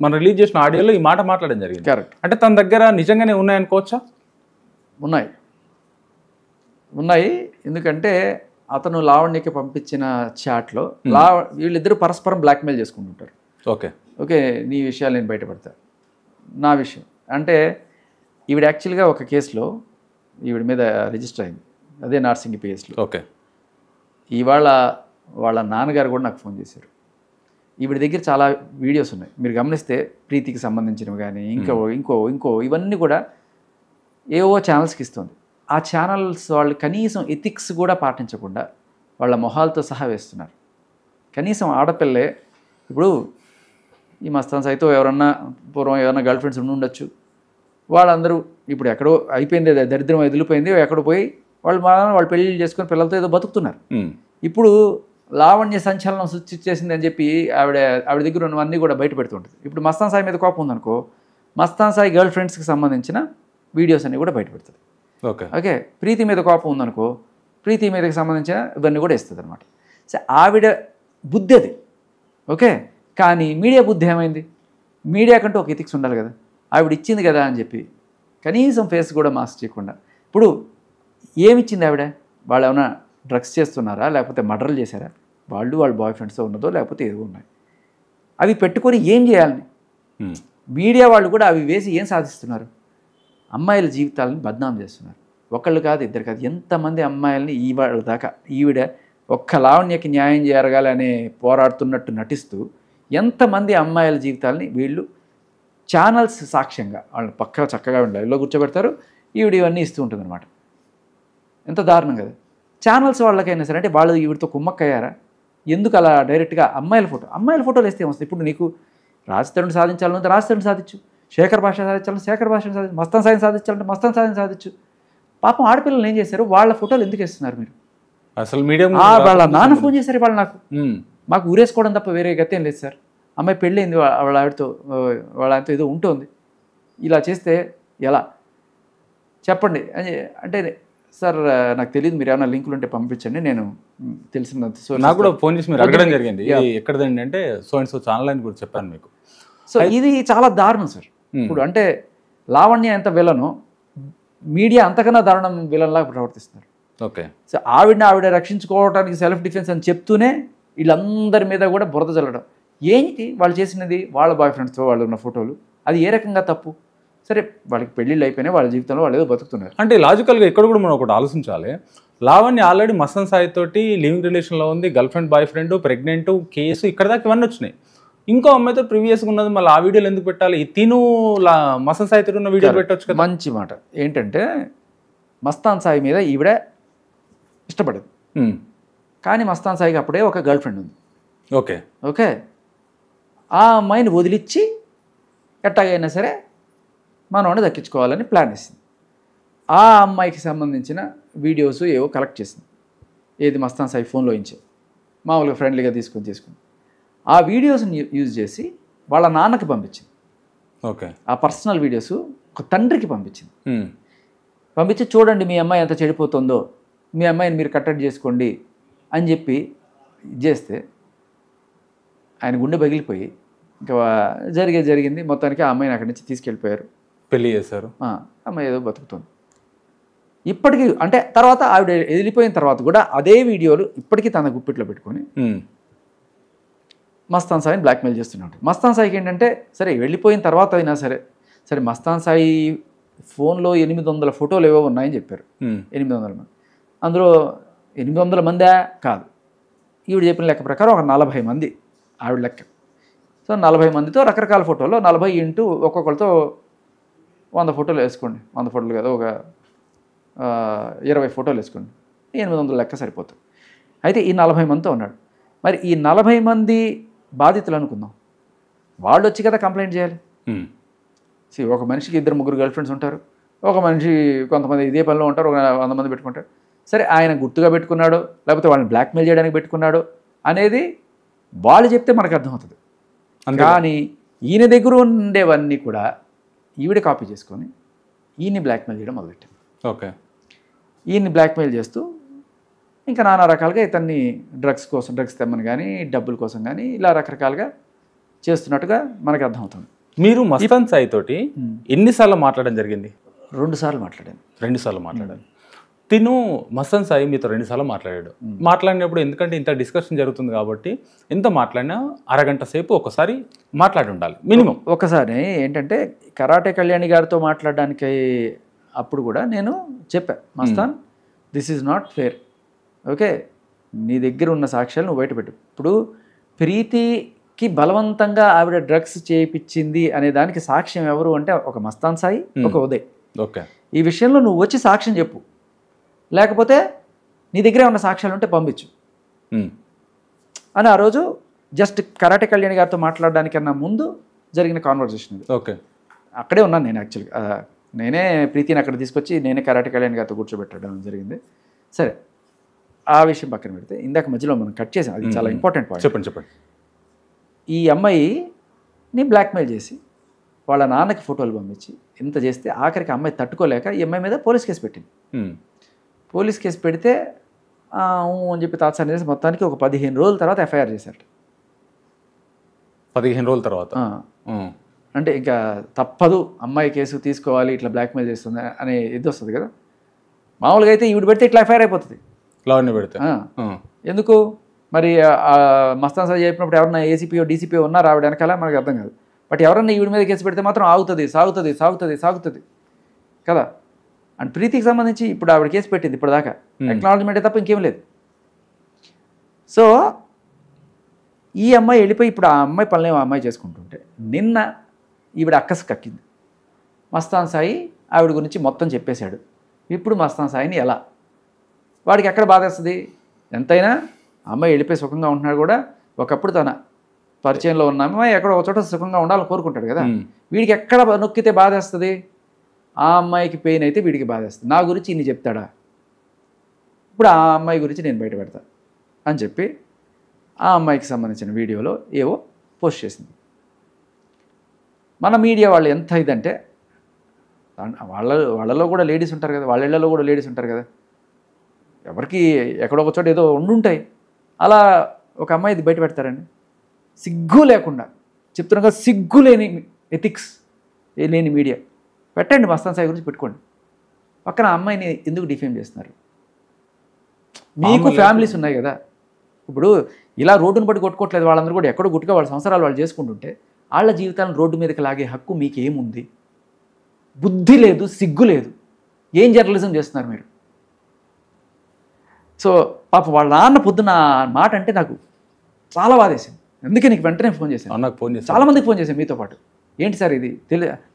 మన రిలీజ్ చేసిన ఆడియోలో ఈ మాట మాట్లాడడం జరిగింది. కరెక్ట్. అంటే తన దగ్గర నిజంగానే ఉన్నాయనుకోవచ్చా? ఉన్నాయి. ఎందుకంటే అతను లావణ్యకి పంపించిన చాట్లో వీళ్ళిద్దరూ పరస్పరం బ్లాక్మెయిల్ చేసుకుంటుంటారు. ఓకే నీ విషయాలు నేను బయటపడతా, నా విషయం అంటే ఈవిడ యాక్చువల్గా ఒక కేసులో ఈవిడ మీద రిజిస్టర్ అయింది, అదే నార్సింగి పిఎస్లో. ఓకే, ఇవాళ వాళ్ళ నాన్నగారు కూడా నాకు ఫోన్ చేశారు. ఈవిడ దగ్గర చాలా వీడియోస్ ఉన్నాయి, మీరు గమనిస్తే ప్రీతికి సంబంధించినవి కానీ ఇంకో ఇవన్నీ కూడా ఏవో ఛానల్స్కి ఇస్తుంది. ఆ ఛానల్స్ వాళ్ళు కనీసం ఎథిక్స్ కూడా పాటించకుండా వాళ్ళ మొహాలతో సహా వేస్తున్నారు. కనీసం ఆడపిల్లే, ఇప్పుడు ఈ మస్తాన్ సాయితో ఎవరన్నా పూర్వం ఎవరన్నా గర్ల్ ఫ్రెండ్స్ ఉండొచ్చు, వాళ్ళందరూ ఇప్పుడు ఎక్కడో అయిపోయింది, దరిద్రం వదిలిపోయింది, ఎక్కడో పోయి వాళ్ళు పెళ్ళిళ్ళు చేసుకొని పిల్లలతో ఏదో బతుకుతున్నారు. ఇప్పుడు లావణ్య సంచలనం సృష్టించేసింది అని చెప్పి ఆవిడ దగ్గర ఉన్నవన్నీ కూడా బయట పెడుతుంటుంది. ఇప్పుడు మస్తాన్ సాయి మీద కోపం ఉందనుకో, మస్తాన్ సాయి గర్ల్ ఫ్రెండ్స్కి సంబంధించిన వీడియోస్ అన్నీ కూడా బయట పెడుతుంది. ఓకే, ప్రీతి మీద కోపం ఉందనుకో, ప్రీతి మీదకి సంబంధించిన ఇవన్నీ కూడా ఇస్తుంది అనమాట. సో ఆవిడ బుద్ధి అది. ఓకే, కానీ మీడియా బుద్ధి ఏమైంది? మీడియా కంటూ ఒక ఎథిక్స్ ఉండాలి కదా. ఆవిడ ఇచ్చింది కదా అని చెప్పి కనీసం ఫేస్ కూడా మాస్క్ చేయకుండా, ఇప్పుడు ఏమిచ్చింది ఆవిడ? వాళ్ళు ఏమైనా డ్రగ్స్ చేస్తున్నారా, లేకపోతే మర్డర్లు చేశారా? వాళ్ళ బాయ్ ఫ్రెండ్స్తో ఉన్నదో లేకపోతే ఏదో ఉన్నాయి. అవి పెట్టుకొని ఏం చేయాలని మీడియా వాళ్ళు కూడా అవి వేసి ఏం సాధిస్తున్నారు? అమ్మాయిల జీవితాలను బద్నాం చేస్తున్నారు. ఒకళ్ళు కాదు, ఇద్దరు కాదు, ఎంతమంది అమ్మాయిలని ఇవాళ దాకా ఈవిడ ఒక్క లావణ్యకి న్యాయం జరగాలని పోరాడుతున్నట్టు నటిస్తూ ఎంతమంది అమ్మాయిల జీవితాలని వీళ్ళు ఛానల్స్ సాక్ష్యంగా వాళ్ళు పక్క చక్కగా లైవ్లో కూర్చోబెడతారు, ఈవిడ ఇవన్నీ ఇస్తూ ఉంటుంది అనమాట. ఎంత దారుణం కదా. ఛానల్స్ వాళ్ళకైనా సరే అంటే వాళ్ళు ఈవిడితో కుమ్మక్కయ్యారా? ఎందుకు అలా డైరెక్ట్గా అమ్మాయిల ఫోటోలు వేస్తే ఏమొస్తుంది? ఇప్పుడు నీకు రాజతరుణ్ సాధించాలంటే రాజతరుణ్ సాధించు, శేఖర్ భాష సాధించాలంటే శేఖర్ భాషను సాధించు, మస్తాన్ సాయిని సాధించాలంటే మస్తాన్ సాయిని సాధించు. పాపం ఆడపిల్లలు ఏం చేశారు? వాళ్ళ ఫోటోలు ఎందుకు వేస్తున్నారు మీరు? అసలు మీడియా వాళ్ళ నాన్న ఫోన్ చేశారు వాళ్ళు నాకు, మాకు ఊరేసుకోవడం తప్ప వేరే గతి ఏం లేదు సార్, అమ్మాయి పెళ్ళైంది, వాళ్ళ ఆయనతో ఏదో ఉంటుంది, ఇలా చేస్తే ఎలా చెప్పండి అంటే, సార్ నాకు తెలియదు, మీరు ఏమైనా లింకులు ఉంటే పంపించండి, నేను తెలిసిన నాకు కూడా ఫోన్ చేసి మీరు అడగడం జరిగింది ఎక్కడదండి అంటే సో అండ్ సో ఛానల్ అని కూడా చెప్పాను మీకు. సో ఇది చాలా దారుణం సార్. ఇప్పుడు అంటే లావణ్య ఎంత విలనో మీడియా అంతకన్నా దారుణం విలన్లాగా ప్రవర్తిస్తున్నారు. ఓకే, సో ఆవిడ రక్షించుకోవడానికి సెల్ఫ్ డిఫెన్స్ అని చెప్తూనే వీళ్ళందరి మీద కూడా బురద చల్లడం. ఏంటి వాళ్ళు చేసినది? వాళ్ళ బాయ్ ఫ్రెండ్స్తో వాళ్ళు ఉన్న ఫోటోలు, అది ఏ రకంగా తప్పు? సరే వాళ్ళకి పెళ్ళిళ్ళు అయిపోయినాయి, వాళ్ళ జీవితంలో వాళ్ళు ఏదో బతుకుతున్నారు. అంటే లాజికల్గా ఇక్కడ కూడా మనం ఒకటి ఆలోచించాలి. లావణ్య ఆల్రెడీ మస్తాన్ సాయి తోటి లివింగ్ రిలేషన్లో ఉంది, girl friend boy friend, pregnant case ఇక్కడ దాకా ఇవన్నీ వచ్చినాయి. ఇంకో అమ్మాయితో ప్రీవియస్గా ఉన్నది, మళ్ళీ ఆ వీడియోలు ఎందుకు పెట్టాలి? తిను మస్తాన్ సాయి తోటి ఉన్న వీడియోలు పెట్టవచ్చు కదా. మంచి మాట ఏంటంటే మస్తాన్ సాయి మీద ఈవిడ ఇష్టపడదు, కానీ మస్తాన్ సాయికి అప్పుడే ఒక గర్ల్ ఫ్రెండ్ ఉంది. ఓకే ఓకే, ఆ అమ్మాయిని వదిలిచ్చి ఎట్టాగైనా సరే మనవాడిని దక్కించుకోవాలని ప్లాన్ వేసింది. ఆ అమ్మాయికి సంబంధించిన వీడియోస్ ఏవో కలెక్ట్ చేసింది, ఏది మస్తాన్ సాయి ఫోన్లో ఇచ్చే మామూలుగా ఫ్రెండ్లీగా తీసుకుని ఆ వీడియోస్ని యూజ్ చేసి వాళ్ళ నాన్నకి పంపించింది. ఓకే, ఆ పర్సనల్ వీడియోస్ ఒక తండ్రికి పంపించి చూడండి మీ అమ్మాయి ఎంత చెడిపోతుందో, మీ అమ్మాయిని మీరు కట్టడి చేసుకోండి అని చెప్పి చేస్తే ఆయన గుండె పగిలిపోయి ఇంకా జరిగింది మొత్తానికి. ఆ అమ్మాయిని అక్కడి నుంచి తీసుకెళ్ళిపోయారు, పెళ్లి చేశారు. అమ్మాయి ఏదో బతుకుతుంది ఇప్పటికీ. అంటే తర్వాత ఆవిడ వెళ్ళిపోయిన తర్వాత కూడా అదే వీడియోలు ఇప్పటికీ తన గుప్పిట్లో పెట్టుకొని మస్తాన్ సాయిని బ్లాక్మెయిల్ చేస్తున్నాడు. మస్తాన్ సాయికి ఏంటంటే సరే వెళ్ళిపోయిన తర్వాత అయినా సరే మస్తాన్ సాయి ఫోన్లో 800 ఫోటోలు ఏవో ఉన్నాయని చెప్పారు. 800 మంది, అందులో 800 మందా కాదు, ఈవిడ చెప్పిన లెక్క ప్రకారం ఒక 40 మంది ఆవిడ లెక్క. సో 40 మందితో రకరకాల ఫోటోలు, 40 ఇంటూ ఒక్కొక్కరితో 100 ఫోటోలు వేసుకోండి, 100 ఫోటోలు కదా, ఒక 20 ఫోటోలు వేసుకోండి, 800 లెక్క సరిపోతుంది. అయితే ఈ 40 మందితో ఉన్నాడు. మరి ఈ 40 మంది బాధితులు అనుకుందాం, వాళ్ళు వచ్చి కదా కంప్లైంట్ చేయాలి. ఒక మనిషికి 2-3 గర్ల్ ఫ్రెండ్స్ ఉంటారు, ఒక మనిషి కొంతమంది ఇదే పనిలో ఉంటారు, ఒక 100 మంది పెట్టుకుంటారు. సరే ఆయన గుర్తుగా పెట్టుకున్నాడు లేకపోతే వాళ్ళని బ్లాక్మెయిల్ చేయడానికి పెట్టుకున్నాడు అనేది వాళ్ళు చెప్తే మనకు అర్థమవుతుంది. కానీ ఈయన దగ్గర ఉండేవన్నీ కూడా ఈవిడ కాపీ చేసుకొని ఈయన్ని బ్లాక్మెయిల్ చేయడం మొదలెట్టింది. ఓకే, ఈయన్ని బ్లాక్మెయిల్ చేస్తూ ఇంకా నానా రకాలుగా ఇతన్ని డ్రగ్స్ తెమ్మని కానీ డబ్బుల కోసం కానీ ఇలా రకరకాలుగా చేస్తున్నట్టుగా మనకు అర్థమవుతుంది. మీరు మస్తాన్ సాయి తోటి ఎన్నిసార్లు మాట్లాడడం జరిగింది? 2 సార్లు మాట్లాడాను. 2 సార్లు మాట్లాడాను. తిను మస్తాన్ సాయి మీతో 2 సార్లు మాట్లాడాడు. మాట్లాడినప్పుడు ఎందుకంటే ఇంత డిస్కషన్ జరుగుతుంది కాబట్టి ఎంత మాట్లాడినా అరగంట సేపు ఒకసారి మాట్లాడి ఉండాలి మినిమం. ఒకసారి ఏంటంటే కరాటే కళ్యాణి గారితో మాట్లాడడానికి అప్పుడు కూడా నేను చెప్పా, Mastan this is not fair, okay నీ దగ్గర ఉన్న సాక్ష్యాలు నువ్వు బయటపెట్టు. ఇప్పుడు ప్రీతికి బలవంతంగా ఆవిడ డ్రగ్స్ చేయించింది అనే దానికి సాక్ష్యం ఎవరు అంటే ఒక మస్తాన్ సాయి, ఒక ఉదయ్. ఓకే, ఈ విషయంలో నువ్వు వచ్చి సాక్ష్యం చెప్పు, లేకపోతే నీ దగ్గరే ఉన్న సాక్ష్యాలు ఉంటే పంపించు అని ఆ రోజు జస్ట్ కరాటే కళ్యాణి గారితో మాట్లాడడానికన్నా ముందు జరిగిన కాన్వర్జేషన్ ఇది. ఓకే, అక్కడే ఉన్నాను నేను. యాక్చువల్గా నేనే ప్రీతిని అక్కడ తీసుకొచ్చి నేనే కరాటే కళ్యాణి గారితో కూర్చోబెట్టడం జరిగింది. సరే ఆ విషయం పక్కన పెడితే ఇందాక మధ్యలో మనం కట్ చేసాం, అది చాలా ఇంపార్టెంట్ పాయింట్. చెప్పండి. ఈ అమ్మాయిని బ్లాక్మెయిల్ చేసి వాళ్ళ నాన్నకి ఫోటోలు పంపించి ఇంత చేస్తే ఆఖరికి అమ్మాయి తట్టుకోలేక ఈ అమ్మాయి మీద పోలీస్ కేసు పెట్టింది. పోలీస్ కేసు పెడితే అని చెప్పి తాత్సారం చేసి మొత్తానికి ఒక 15 రోజుల తర్వాత ఎఫ్ఐఆర్ చేశారు. 15 రోజుల తర్వాత అంటే ఇంకా తప్పదు, అమ్మాయి కేసు తీసుకోవాలి, ఇట్లా బ్లాక్మెయిల్ చేస్తుంది అనే ఇది వస్తుంది కదా. మామూలుగా అయితే ఈవిడ పెడితే ఇట్లా ఎఫ్ఐఆర్ అయిపోతుంది. పెడితే ఎందుకు మరి మస్తాన్ సాయి చెప్పినప్పుడు ఎవరన్నా ఏసీపీఓ డీసీపీఓ ఉన్నారు ఆవిడ వెనకాల మనకు అర్థం కాదు. బట్ ఎవరన్నా ఈవిడ మీద కేసు పెడితే మాత్రం ఆగుతుంది, సాగుతుంది సాగుతుంది సాగుతుంది కదా. అండ్ ప్రీతికి సంబంధించి ఇప్పుడు ఆవిడ కేసు పెట్టింది ఇప్పుడు దాకా, ఎక్నాలజ్మెంటే తప్ప ఇంకేం లేదు. సో ఈ అమ్మాయి వెళ్ళిపోయి ఇప్పుడు ఆ అమ్మాయి పనులు అమ్మాయి చేసుకుంటుంటే నిన్న ఈవిడ అక్కసు కక్కింది. మస్తాన్ సాయి ఆవిడ గురించి మొత్తం చెప్పేశాడు. ఇప్పుడు మస్తాన్ సాయిని ఎలా, వాడికి ఎక్కడ బాధేస్తుంది? ఎంతైనా అమ్మాయి వెళ్ళిపోయి సుఖంగా ఉంటున్నాడు కూడా, ఒకప్పుడు తన పరిచయంలో ఉన్న అమ్మాయి ఎక్కడో ఒక చోట సుఖంగా ఉండాలని కోరుకుంటాడు కదా. వీడికి ఎక్కడ నొక్కితే బాధేస్తుంది? ఆ అమ్మాయికి పెయిన్ అయితే వీడికి బాధేస్తుంది. నా గురించి ఇన్ని చెప్తాడా, ఇప్పుడు ఆ అమ్మాయి గురించి నేను బయట పెడతా అని చెప్పి ఆ అమ్మాయికి సంబంధించిన వీడియోలో ఏవో పోస్ట్ చేసింది. మన మీడియా వాళ్ళు ఎంత ఇదంటే, వాళ్ళలో కూడా లేడీస్ ఉంటారు కదా, వాళ్ళ ఇళ్లలో కూడా లేడీస్ ఉంటారు కదా, ఎవరికి ఎక్కడో ఒక చోట ఏదో ఉండుంటాయి. అలా ఒక అమ్మాయిది బయట పెడతారండి, సిగ్గు లేకుండా. చెప్తున్నాగా సిగ్గు లేని ఎథిక్స్ లేని మీడియా. పెట్టండి, మస్తాన్ సాయి గురించి పెట్టుకోండి. పక్కన అమ్మాయిని ఎందుకు డిఫేమ్ చేస్తున్నారు? మీకు ఫ్యామిలీస్ ఉన్నాయి కదా. ఇప్పుడు ఇలా రోడ్డును బట్టి కొట్టుకోవట్లేదు వాళ్ళందరూ కూడా, ఎక్కడో గుట్టుగా వాళ్ళ సంవత్సరాలు వాళ్ళు చేసుకుంటుంటే వాళ్ళ జీవితాలను రోడ్డు మీదకి లాగే హక్కు మీకేముంది? బుద్ధి లేదు, సిగ్గు లేదు. ఏం జర్నలిజం చేస్తున్నారు మీరు? సో పాప వాళ్ళ నాన్న పొద్దున్న మాట అంటే నాకు చాలా బాధేసింది. అందుకే నీకు వెంటనే ఫోన్ చేశాను. నాకు ఫోన్ చేసి చాలా మందికి ఫోన్ చేశాను మీతో పాటు. ఏంటి సార్ ఇది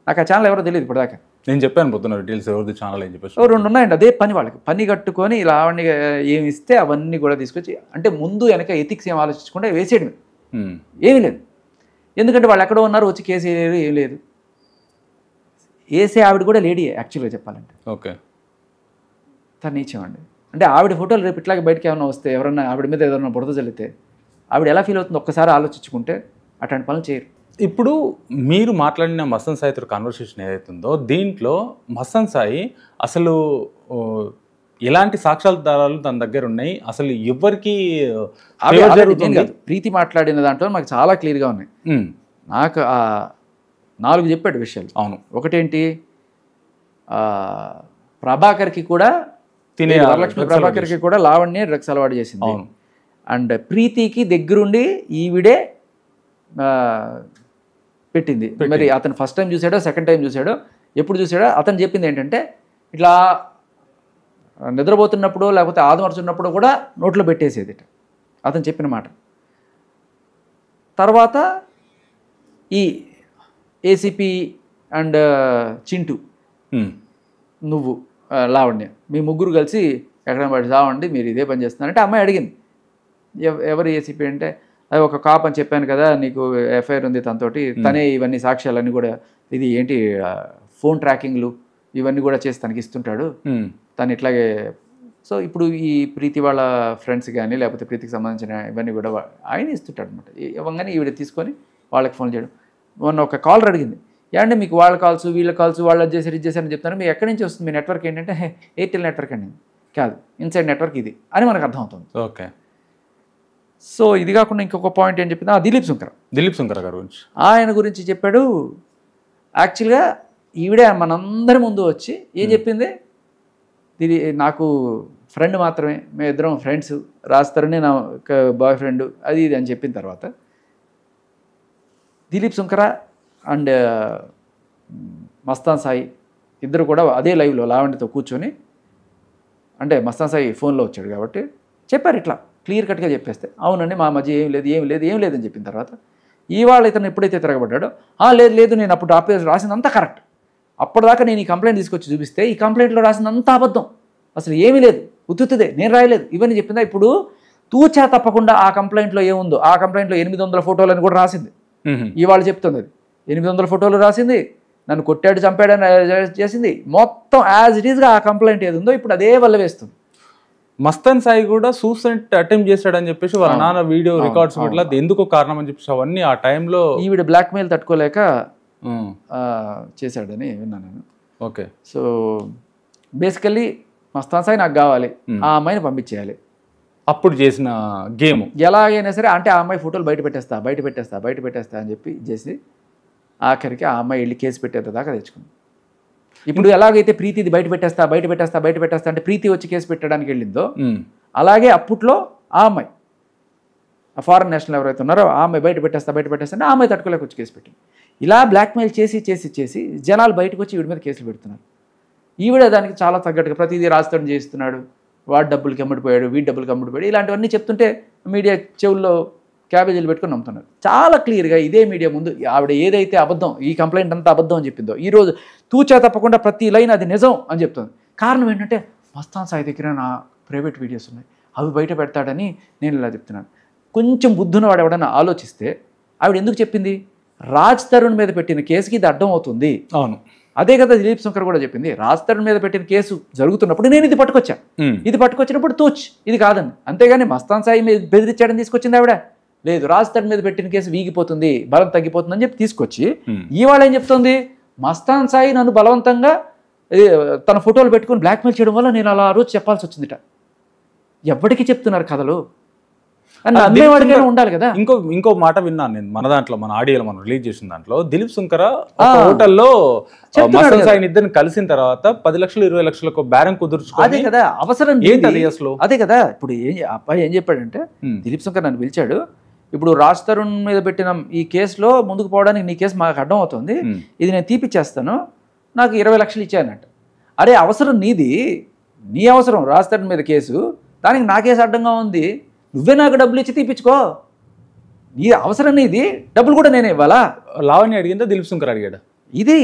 నాకు ఆ ఛానల్ ఎవరో తెలియదు ఇప్పటిదాకా. నేను చెప్పాను పొద్దున్న డీటెయిల్స్ ఎవరిది ఛానల్ అని చెప్పేసి. 2 ఉన్నాయండి అదే పని వాళ్ళకి. పని కట్టుకొని ఇలా ఆవిడని ఏమి ఇస్తే అవన్నీ కూడా తీసుకొచ్చి, అంటే ముందు వెనక ఎథిక్స్ ఏం ఆలోచించకుండా వేసేయడమే, ఏమీ లేదు. ఎందుకంటే వాళ్ళు ఎక్కడో ఉన్నారు, వచ్చి కేసు వేయలేరు, ఏం లేదు. వేసే ఆవిడ కూడా లేడీ యాక్చువల్గా చెప్పాలంటే. ఓకే, తను నీచమండి. అంటే ఆవిడ ఫోటోలు రేపు ఇట్లాగే బయటకి ఏమైనా వస్తే, ఎవరన్నా ఆవిడ మీద ఏదైనా బురద చల్లితే ఆవిడ ఎలా ఫీల్ అవుతుందో ఒక్కసారి ఆలోచించుకుంటే అట్లాంటి పనులు చేయరు. ఇప్పుడు మీరు మాట్లాడిన మస్తాన్ సాయితో కాన్వర్సేషన్ ఏదైతుందో దీంట్లో మస్తాన్ సాయి అసలు ఎలాంటి సాక్ష్యాధారాలు తన దగ్గర ఉన్నాయి, అసలు ఎవరికి ప్రీతి మాట్లాడిన దాంట్లో మాకు చాలా క్లియర్గా ఉన్నాయి. నాకు 4 చెప్పాడు విషయాలు. అవును, ఒకటేంటి, ప్రభాకర్కి కూడా వరలక్ష్మి ప్రభాకర్కి కూడా లావణ్య డ్రగ్స్ అలవాటు చేసింది. అండ్ ప్రీతికి దగ్గరుండి ఈవిడే పెట్టింది. మరి అతను ఫస్ట్ టైం చూసాడో సెకండ్ టైం చూసాడో ఎప్పుడు చూసాడో అతను చెప్పింది ఏంటంటే, ఇట్లా నిద్రపోతున్నప్పుడు లేకపోతే ఆదమర్చున్నప్పుడు కూడా నోట్లో పెట్టేసేది అతను చెప్పిన మాట. తర్వాత ఈ ఏసీపీ అండ్ చింటూ, నువ్వు, లావణ్య, మీ ముగ్గురు కలిసి ఎక్కడైనా పడి చావండి, మీరు ఇదే పని చేస్తున్నారంటే అమ్మాయి అడిగింది ఎవరు ఏసీపీ అంటే, అది ఒక కాప్ అని చెప్పాను కదా నీకు, ఎఫ్ఐఆర్ ఉంది తనతోటి, తనే ఇవన్నీ సాక్ష్యాలన్నీ కూడా, ఇది ఏంటి ఫోన్ ట్రాకింగ్లు ఇవన్నీ కూడా చేసి తనకి ఇస్తుంటాడు తను ఇట్లాగే. సో ఇప్పుడు ఈ ప్రీతి వాళ్ళ ఫ్రెండ్స్ కానీ లేకపోతే ప్రీతికి సంబంధించిన ఇవన్నీ కూడా ఆయన ఇస్తుంటాడు అనమాట. ఇవ్వగానే ఈవిడ తీసుకొని వాళ్ళకి ఫోన్ చేయడం. మొన్న ఒక కాలర్ అడిగింది, ఏమంటే మీకు వాళ్ళ కాల్స్ వీళ్ళ కాల్స్ వాళ్ళు అది చేశారు ఇది చేశారని చెప్తున్నారు, మీకు ఎక్కడి నుంచి వస్తుంది మీ నెట్వర్క్ ఏంటంటే, ఎయిర్టెల్ నెట్వర్క్ అండి. కాదు, ఇన్సైడ్ నెట్వర్క్ ఇది అని మనకు అర్థమవుతుంది. ఓకే. సో ఇది కాకుండా ఇంకొక పాయింట్ ఏం చెప్పిందా, దిలీప్ శంకర్ గారి గురించి, ఆయన గురించి చెప్పాడు. యాక్చువల్గా ఈవిడే మనందరి ముందు వచ్చి ఏం చెప్పింది, నాకు ఫ్రెండ్ మాత్రమే, మేమిద్దరం ఫ్రెండ్స్, రాస్తారని నా బాయ్ ఫ్రెండ్ అది ఇది అని చెప్పిన తర్వాత దిలీప్ శంకర అండ్ మస్తాన్ సాయి ఇద్దరు కూడా అదే లైవ్లో లావణ్యతో కూర్చొని, అంటే మస్తాన్ సాయి ఫోన్లో వచ్చాడు కాబట్టి చెప్పారు, ఇట్లా క్లియర్ కట్గా చెప్పేస్తే అవునండి మా మధ్య ఏం లేదని చెప్పిన తర్వాత ఇవాళ ఇతను ఎప్పుడైతే తిరగబడ్డాడో, లేదు నేను అప్పుడు రాసిందంతా కరెక్ట్, అప్పటిదాకా నేను ఈ కంప్లైంట్ తీసుకొచ్చి చూపిస్తే ఈ కంప్లైంట్లో రాసిందంతా అబద్ధం, అసలు ఏమీ లేదు, ఉత్తుదే, నేను రాయలేదు ఇవన్నీ చెప్పిందా. ఇప్పుడు తూచా తప్పకుండా ఆ కంప్లైంట్లో ఏముందో, ఆ కంప్లైంట్లో 800 ఫోటోలు అని కూడా రాసింది. ఇవాళ చెప్తుంది అది 800 ఫోటోలు రాసింది, నన్ను కొట్టాడు చంపాడని చేసింది, మొత్తం యాజ్ ఇట్ ఈస్గా ఆ కంప్లైంట్ ఏది ఉందో ఇప్పుడు అదే వల్ల వేస్తుంది. మస్తాన్ సాయి కూడా సూసైడ్ అటెంప్ట్ చేశాడని చెప్పేసి వాళ్ళ నాన్న వీడియో రికార్డ్స్ ఇట్లా ఎందుకో కారణం అని చెప్పేసి అవన్నీ ఆ టైంలో ఈవిడ బ్లాక్మెయిల్ తట్టుకోలేక చేశాడని విన్నాను నేను. Okay. So basically Mastan Sai నాకు కావాలి, ఆ అమ్మాయిని పంపించేయాలి. అప్పుడు చేసిన గేమ్ ఎలాగైనా సరే, అంటే ఆ అమ్మాయి ఫోటోలు బయట పెట్టేస్తా అని చెప్పి చేసి ఆఖరికి ఆ అమ్మాయి వెళ్ళి కేసు పెట్టేదాకా తెచ్చుకుంది. ఇప్పుడు ఎలాగైతే ప్రీతిది బయట పెట్టేస్తా అంటే ప్రీతి వచ్చి కేసు పెట్టడానికి వెళ్ళిందో, అలాగే అప్పట్లో ఆ అమ్మాయి, ఆ ఫారెన్ నేషనల్ ఎవరైతే ఉన్నారో ఆ అమ్మాయి బయట పెట్టేస్తా అంటే ఆ అమ్మాయి తట్టుకోలేక వచ్చి కేసు పెట్టింది. ఇలా బ్లాక్మెయిల్ చేసి జనాలు బయటకు వచ్చి వీడి మీద కేసులు పెడుతున్నారు. ఈవిడ దానికి చాలా తగ్గట్టుగా ప్రతిదీ రాజస్థాన్ చేస్తున్నాడు, వాడు డబ్బులకి అమ్ముడిపోయాడు, వీడి డబ్బులకి అమ్ముడిపోయాడు, ఇలాంటివన్నీ చెప్తుంటే మీడియా చెవుల్లో క్యాబేజీలు పెట్టుకొని నమ్ముతున్నారు. చాలా క్లియర్గా ఇదే మీడియా ముందు ఆవిడ ఏదైతే అబద్ధం, ఈ కంప్లైంట్ అంతా అబద్ధం అని చెప్పిందో, ఈరోజు తూచా తప్పకుండా ప్రతి లైన్ అది నిజం అని చెప్తుంది. కారణం ఏంటంటే మస్తాన్ సాయి దగ్గర నా ప్రైవేట్ వీడియోస్ ఉన్నాయి, అవి బయట పెడతాడని నేను ఇలా చెప్తున్నాను. కొంచెం బుద్ధున్నవాడు ఎవడన్నా ఆలోచిస్తే ఆవిడ ఎందుకు చెప్పింది? రాజ్ తరుణ్ మీద పెట్టిన కేసుకి ఇది అడ్డం అవుతుంది. అవును, అదే కదా దిలీప్ శంకర్ కూడా చెప్పింది. రాజ్ తరుణ్ మీద పెట్టిన కేసు జరుగుతున్నప్పుడు నేను ఇది పట్టుకొచ్చినప్పుడు తూచ్ ఇది కాదండి. అంతేగాని మస్తాన్ సాయి మీద బెదిరించాడని తీసుకొచ్చింది ఆవిడ లేదు. రాజ్ తరుణ్ మీద పెట్టిన కేసు వీగిపోతుంది, బలం తగ్గిపోతుంది అని చెప్పి తీసుకొచ్చి ఇవాళ ఏం చెప్తుంది? మస్తాన్ సాయి నన్ను బలవంతంగా తన ఫోటోలు పెట్టుకుని బ్లాక్మెయిల్ చేయడం వల్ల నేను అలా రోజు చెప్పాల్సి వచ్చిందిట. ఎవరికి చెప్తున్నారు కథలు అని అమ్మేవాడికైనా ఉండాలి కదా. ఇంకో మాట విన్నాను నేను మన దాంట్లో, మన ఆడియోలో మనం రిలీజ్ చేసిన దాంట్లో, దిలీప్ శంకర్ హోటల్లో మస్తాన్ సాయి ఇద్దరిని కలిసిన తర్వాత 10 లక్షలు 20 లక్షలకు బేరం కుదుర్చుకో. అదే కదా అవసరం ఏంటి అసలు? అదే కదా. ఇప్పుడు అబ్బాయి ఏం చెప్పాడంటే, దిలీప్ శంకర్ నన్ను పిలిచాడు, ఇప్పుడు రాజ్ తరుణ్ మీద పెట్టిన ఈ కేసులో ముందుకు పోవడానికి నీ కేసు మాకు అడ్డం అవుతుంది, ఇది నేను తీపిచ్చేస్తాను, నాకు 20 లక్షలు ఇచ్చానంట. అరే అవసరం నీది, నీ అవసరం రాజ్ తరుణ్ మీద కేసు, దానికి నా కేసు అడ్డంగా ఉంది, నువ్వే నాకు డబ్బులు ఇచ్చి తీపించుకో, నీ అవసరం నీది, డబ్బులు కూడా నేనే ఇవ్వాలా? లావణ్య అడిగిందా దిలీప్ శంకర్ అడిగాడు? ఇది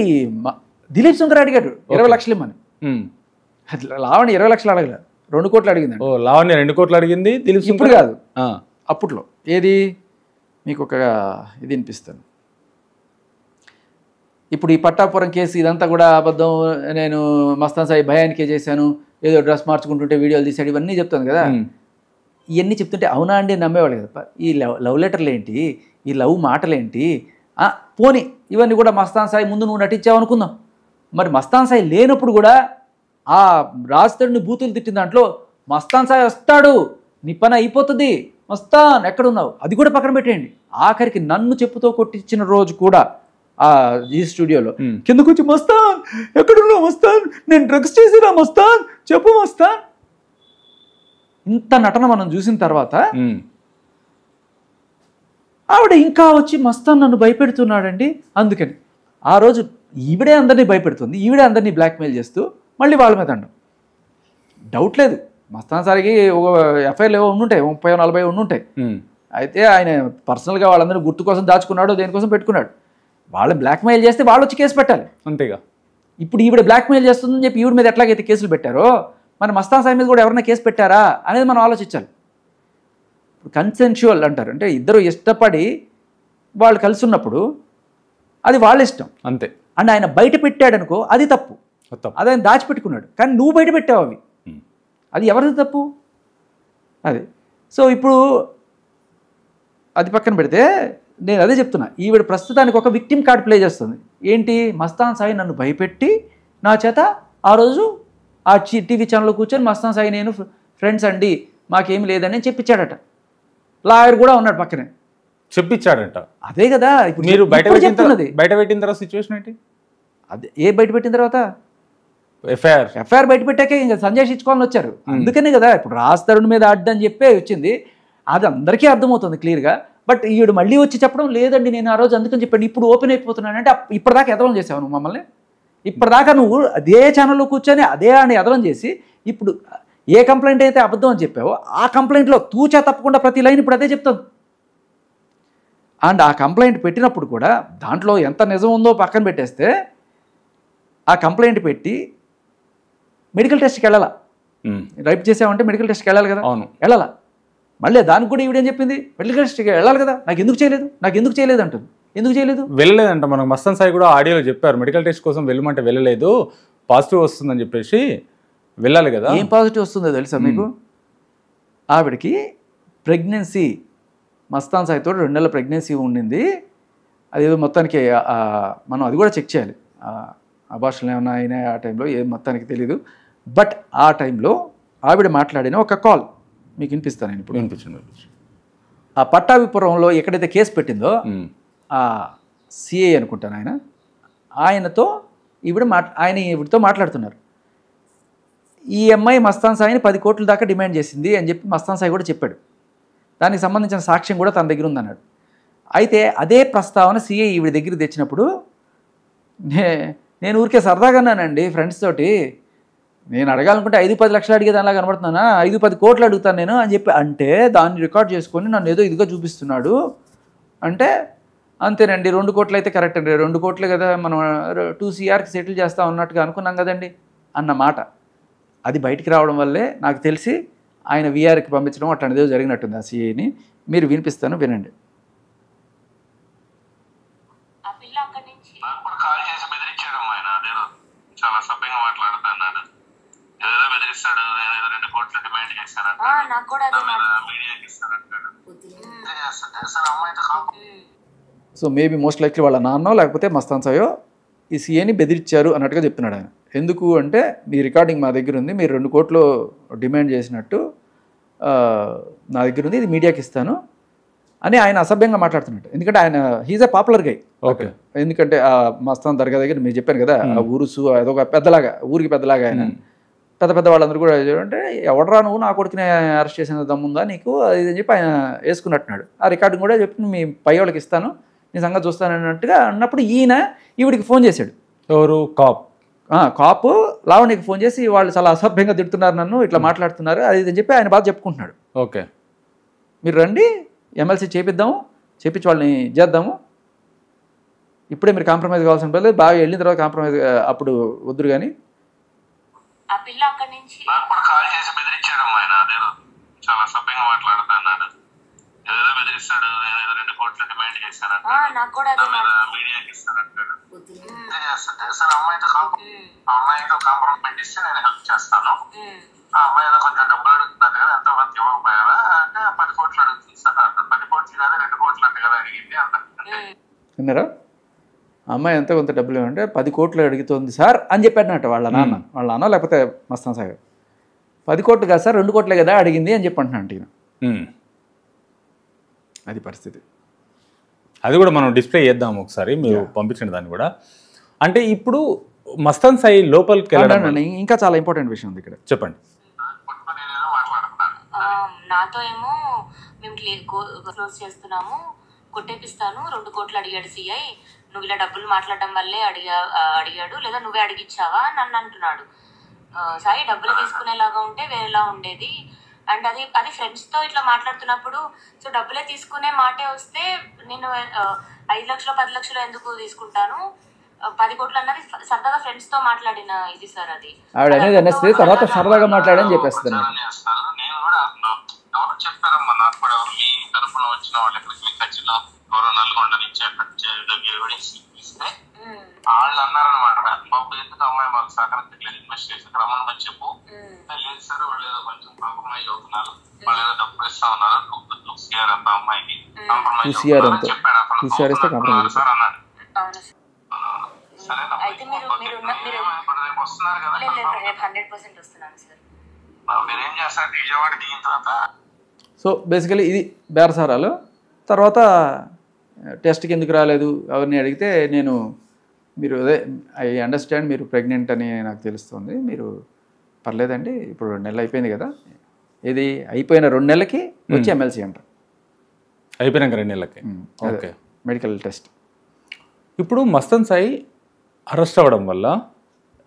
దిలీప్ శంకర్ అడిగాడు 20 లక్షలు ఇమ్మని. లావణ్య 20 లక్షలు అడగలేదు, 2 కోట్లు అడిగింది. లావణ్య 2 కోట్లు అడిగింది, దిలీప్ ఇప్పుడు కాదు అప్పట్లో. ఏది మీకు ఒక ఇది వినిపిస్తాను. ఇప్పుడు ఈ పట్టాపురం కేసు ఇదంతా కూడా అబద్ధం, నేను మస్తాన్ సాయి భయానికే చేశాను, ఏదో డ్రెస్ మార్చుకుంటుంటే వీడియోలు తీసాడు, ఇవన్నీ చెప్తాను కదా. ఇవన్నీ చెప్తుంటే అవునా అండి నమ్మేవాళ్ళు కదా. ఈ లవ్ లెటర్లు ఏంటి, ఈ లవ్ మాటలేంటి, పోనీ ఇవన్నీ కూడా మస్తాన్ సాయి ముందు నువ్వు నటించావు అనుకుందాం. మరి మస్తాన్ సాయి లేనప్పుడు కూడా ఆ రాజుని బూతులు తిట్టిన దాంట్లో మస్తాన్ సాయి వస్తాడు, నీ పని అయిపోతుంది, మస్తాన్ ఎక్కడున్నావు అది కూడా పక్కన పెట్టేయండి. ఆఖరికి నన్ను చెప్పుతో కొట్టించిన రోజు కూడా ఈ స్టూడియోలో కిందకు వచ్చి మస్తాన్ ఎక్కడున్నావు మస్తాన్, నేను డ్రగ్స్ చేసినా మస్తాన్ చెప్పు మస్తాన్, ఇంత నటన మనం చూసిన తర్వాత ఆవిడ ఇంకా వచ్చి మస్తాన్ నన్ను భయపెడుతున్నాడండి. అందుకని ఆ రోజు ఈవిడే అందరినీ భయపెడుతుంది, ఈవిడే అందరినీ బ్లాక్మెయిల్ చేస్తూ మళ్ళీ వాళ్ళ మీద అండం. డౌట్ లేదు మస్తాన్ సారికి ఒక ఎఫ్ఐఆర్లు ఏవో ఉండుంటాయి, 30-40 ఉండుంటాయి. అయితే ఆయన పర్సనల్గా వాళ్ళందరినీ గుర్తు కోసం దాచుకున్నాడు, దేనికోసం పెట్టుకున్నాడు. వాళ్ళు బ్లాక్మెయిల్ చేస్తే వాళ్ళు వచ్చి కేసు పెట్టాలి అంతేగా. ఇప్పుడు ఈవిడ బ్లాక్మెయిల్ చేస్తుందని చెప్పి ఈవిడ మీద ఎట్లాగైతే కేసులు పెట్టారో మన మస్తాన్ సాయి మీద కూడా ఎవరైనా కేసు పెట్టారా అనేది మనం ఆలోచించాలి. కన్సెన్షువల్ అంటారు, అంటే ఇద్దరు ఇష్టపడి వాళ్ళు కలిసి ఉన్నప్పుడు అది వాళ్ళ ఇష్టం అంతే. అండ్ ఆయన బయట పెట్టాడనుకో అది తప్పు, అది ఆయన దాచిపెట్టుకున్నాడు, కానీ నువ్వు బయట పెట్టావు అవి, అది ఎవరిది తప్పు అది. సో ఇప్పుడు అది పక్కన పెడితే నేను అదే చెప్తున్నా, ఈవిడ ప్రస్తుతానికి ఒక విక్టిమ్ కార్డ్ ప్లే చేస్తుంది. ఏంటి, మస్తాన్ సాయి నన్ను భయపెట్టి నా చేత ఆ రోజు ఆ టీవీ ఛానల్లో కూర్చొని మస్తాన్ సాయి నేను ఫ్రెండ్స్ అండి మాకేమి లేదని చెప్పించాడట. లాయర్ కూడా ఉన్నాడు పక్కనే, చెప్పించాడంట. అదే కదా ఇప్పుడు మీరు బయట పెట్టిన తర్వాత సిచ్యువేషన్ ఏంటి? అదే ఏ బయట పెట్టిన తర్వాత ఎఫ్ఐఆర్ బయట పెట్టాకే ఇంకా సంజయ్ ఇచ్చుకోవాలని వచ్చారు. అందుకనే కదా ఇప్పుడు రాజ్ తరుణ్ మీద అడ్డని చెప్పే వచ్చింది, అది అందరికీ అర్థమవుతుంది క్లియర్గా. బట్ ఈవిడ మళ్ళీ వచ్చి చెప్పడం లేదండి నేను ఆ రోజు అందుకని చెప్పండి ఇప్పుడు ఓపెన్ అయిపోతున్నానంటే ఇప్పటిదాకా ఎదవం చేసావు నువ్వు మమ్మల్ని, ఇప్పటిదాకా నువ్వు అదే ఛానల్లో కూర్చొని అదే అని ఎదవం చేసి ఇప్పుడు ఏ కంప్లైంట్ అయితే అబద్ధం అని చెప్పావో ఆ కంప్లైంట్లో తూచా తప్పకుండా ప్రతి లైన్ ఇప్పుడు అదే చెప్తాను. అండ్ ఆ కంప్లైంట్ పెట్టినప్పుడు కూడా దాంట్లో ఎంత నిజం ఉందో పక్కన పెట్టేస్తే ఆ కంప్లైంట్ పెట్టి మెడికల్ టెస్ట్కి వెళ్ళాలా, రైప్ చేసామంటే మెడికల్ టెస్ట్కి వెళ్ళాలి కదా, వెళ్ళాలా. మళ్ళీ దానికి కూడా ఈవిడేం చెప్పింది, మెడికల్ టెస్ట్కి వెళ్ళాలి కదా, నాకు ఎందుకు చేయలేదు అంటుంది. ఎందుకు చేయలేదు? వెళ్ళలేదంట. మనకు మస్తాన్ సాయి కూడా ఆడియోలో చెప్పారు, మెడికల్ టెస్ట్ కోసం వెళ్ళమంటే వెళ్ళలేదు, పాజిటివ్ వస్తుందని చెప్పేసి వెళ్ళాలి కదా. ఏం పాజిటివ్ వస్తుందో తెలుసా మీకు? ఆవిడకి ప్రెగ్నెన్సీ మస్తాన్ సాయితో 2 నెలల ప్రెగ్నెన్సీ ఉండింది. అదేదో మొత్తానికి మనం అది కూడా చెక్ చేయాలి, అబార్షన్లు ఏమైనా అయినా ఆ టైంలో ఏం మొత్తానికి తెలీదు. బట్ ఆ టైంలో ఆవిడ మాట్లాడిన ఒక కాల్ మీకు వినిపిస్తాను నేను ఇప్పుడు. వినిపించండి. ఆ పట్టాభిపురంలో ఎక్కడైతే కేసు పెట్టిందో ఆ సిఐ అనుకుంటాను ఆయనతో ఈవిడతో మాట్లాడుతున్నారు. ఈ అమ్మాయి మస్తాన్ సాయిని 10 కోట్ల దాకా డిమాండ్ చేసింది అని చెప్పి మస్తాన్ సాయి కూడా చెప్పాడు. దానికి సంబంధించిన సాక్ష్యం కూడా తన దగ్గర ఉందన్నాడు. అయితే అదే ప్రస్తావన సిఐ ఈవిడ దగ్గర తెచ్చినప్పుడు నేను ఊరికే సరదాగానండి ఫ్రెండ్స్ తోటి, నేను అడగాలనుకుంటే 5-10 లక్షలు అడిగేది అలా కనబడుతున్నానా, 5-10 కోట్లు అడుగుతాను నేను అని చెప్పి అంటే దాన్ని రికార్డ్ చేసుకొని నన్ను ఏదో ఇదిగా చూపిస్తున్నాడు అంటే, అంతేనండి 2 కోట్లు అయితే కరెక్ట్ అండి, 2 కోట్లు కదా మనం 2 CRకి సెటిల్ చేస్తా ఉన్నట్టుగా అనుకున్నాం కదండి అన్న మాట అది బయటికి రావడం వల్లే నాకు తెలిసి ఆయన VRకి పంపించడం అట్లాంటిదో జరిగినట్టుంది ఆ సిఐని. మీరు వినిపిస్తాను, వినండి. చాలా సభ్యంగా మాట్లాడుతున్నాడు, ఏదో బెదిరిస్తాడు, ఏదో 2 కోట్లు డిమాండ్ చేస్తాను మీడియాకి ఇస్తానంటాడు. సో మేబీ మోస్ట్ లైక్లీ వాళ్ళ నాన్నో లేకపోతే మస్తాన్ సాయో ఈ సిఐని బెదిరించారు అన్నట్టుగా చెప్తున్నాడు ఆయన. ఎందుకు అంటే మీ రికార్డింగ్ మా దగ్గర ఉంది, మీరు 2 కోట్లు డిమాండ్ చేసినట్టు నా దగ్గర ఉంది, ఇది మీడియాకి ఇస్తాను అని ఆయన అసభ్యంగా మాట్లాడుతున్నట్టు. ఎందుకంటే ఆయన he's a popular guy. Okay. ఎందుకంటే ఆ మస్తాన్ దర్గా దగ్గర మీరు చెప్పాను కదా, ఆ ఊరుసు అదొక పెద్దలాగా, ఊరికి పెద్దలాగా ఆయన. పెద్ద వాళ్ళందరూ కూడా అంటే ఎవడరా నువ్వు నా కొడుకుని అరెస్ట్ చేసిన దమ్ముందా నీకు అది అని చెప్పి ఆయన వేసుకున్నట్టున్నాడు. ఆ రికార్డింగ్ కూడా చెప్పి మీ పై వాళ్ళకి ఇస్తాను, నీ సంగతి చూస్తాను అన్నట్టుగా అన్నప్పుడు ఈయన ఈవిడికి ఫోన్ చేశాడు. ఎవరు? కాపు లావణ్యకి ఫోన్ చేసి వాళ్ళు చాలా అసభ్యంగా తిడుతున్నారు, నన్ను ఇట్లా మాట్లాడుతున్నారు అది అని చెప్పి ఆయన బాధ చెప్పుకుంటున్నాడు. ఓకే, మీరు రండి ఎమ్మెల్సీ చేపిద్దాము, చేపించి వాళ్ళని చేద్దాము, ఇప్పుడే మీరు కాంప్రమైజ్ కావాల్సిన పని లేదు, బాగా వెళ్ళిన తర్వాత కాంప్రమైజ్ అప్పుడు వద్దురు కానీ. కాల్ చేసి బెదిరించాడు ఆయన, అదేదో చాలా సభ్యంగా మాట్లాడుతున్నాడు, ఏదో బెదిరిస్తాడు, ఏదో 2 కోట్లు డిమాండ్ చేస్తానంటాడు, మీడియాకి ఇస్తానంటాడు. సార్ అమ్మాయితో కాంప్రమైజ్ ఇస్తే నేను హెల్ప్ చేస్తాను, ఆ అమ్మాయి ఏదో కొంచెం డబ్బులు అడుగుతున్నది కదా, ఎంత మంది ఇవ్వకపోయారా అంటే 10 కోట్లు అడుగుతుంది సార్ అంటారు. 10 కోట్లు కదా 2 కోట్లు అంటే కదా అడిగింది అంటారు. విన్నారా? అమ్మాయి ఎంత కొంత డబ్బులు ఏమంటే 10 కోట్లు అడుగుతుంది సార్ అని చెప్పాడనట వాళ్ళ నాన్న లేకపోతే మస్తాన్ సాయి. 10 కోట్లు కాదు సార్ 2 కోట్లే కదా అడిగింది అని చెప్పి అంటున్నాను ఈయన. అది పరిస్థితి. అది కూడా మనం డిస్ప్లే చేద్దాము ఒకసారి, మీరు పంపించండి దాన్ని కూడా. అంటే ఇప్పుడు మస్తాన్ సాయి లోపలికి వెళ్ళడం ఇంకా చాలా ఇంపార్టెంట్ విషయం ఉంది ఇక్కడ, చెప్పండి. నాతో ఏమో మేము క్లోజ్ చేస్తున్నాము, కొట్టేపిస్తాను, 2 కోట్లు అడిగాడు సిఐ, నువ్వు ఇలా డబ్బులు మాట్లాడడం వల్లే అడిగాడు లేదా నువ్వే అడిగిచ్చావా నన్ను అంటున్నాడు. సాయి డబ్బులు తీసుకునేలాగా ఉంటే వేరేలా ఉండేది. అండ్ అది ఫ్రెండ్స్తో ఇట్లా మాట్లాడుతున్నప్పుడు సో డబ్బులే తీసుకునే మాటే వస్తే నేను 5 లక్షలు 10 లక్షలు ఎందుకు తీసుకుంటాను, 10 కోట్లు అన్నది సరదాగా ఫ్రెండ్స్తో మాట్లాడిన ఇది సార్. అది ఆవిడ అనేది అనేస్తే తర్వాత సరదాగా మాట్లాడని చెప్పేస్తాను. నేను కూడా ఎవరు చెప్పారమ్మా నాకు కూడా, మీ తరఫున వచ్చిన వాళ్ళు ఎక్కడికి ఖచ్చితంగా ఎవరో నల్గొండ నుంచి ఇస్తే వాళ్ళు అన్నారనమాట, బాబు ఎందుకు అమ్మాయి మాకు సహకరించలేదు, ఇన్వెస్ట్ చేసి రమ్మని చెప్పు. లేదు సార్ వాళ్ళు ఏదో కొంచెం కాంప్రమైజ్ అవుతున్నారు, వాళ్ళు ఏదో డబ్బులు ఇస్తా ఉన్నారు, 2 CR అంత అమ్మాయికి కాంప్రమైజ్ చెప్పాడు సార్ అన్నాడు. అయితే మీరు వస్తున్నారు కదా, 100% వస్తున్నాను సార్. మీరేం చేస్తారు విజయవాడ దిగిన తర్వాత? సో బేసికలీ ఇది బేరసారాలు. తర్వాత టెస్ట్కి ఎందుకు రాలేదు అవన్నీ అడిగితే నేను మీరు అదే ఐ అండర్స్టాండ్ మీరు ప్రెగ్నెంట్ అని నాకు తెలుస్తుంది, మీరు పర్లేదండి ఇప్పుడు 2 నెలలు అయిపోయింది కదా, ఇది అయిపోయిన 2 నెలలకి వచ్చి ఎమ్మెల్సీ అంట, అయిపోయినాక 2 నెలలకి. Okay, medical test. ఇప్పుడు మస్తాన్ సాయి అరెస్ట్ అవ్వడం వల్ల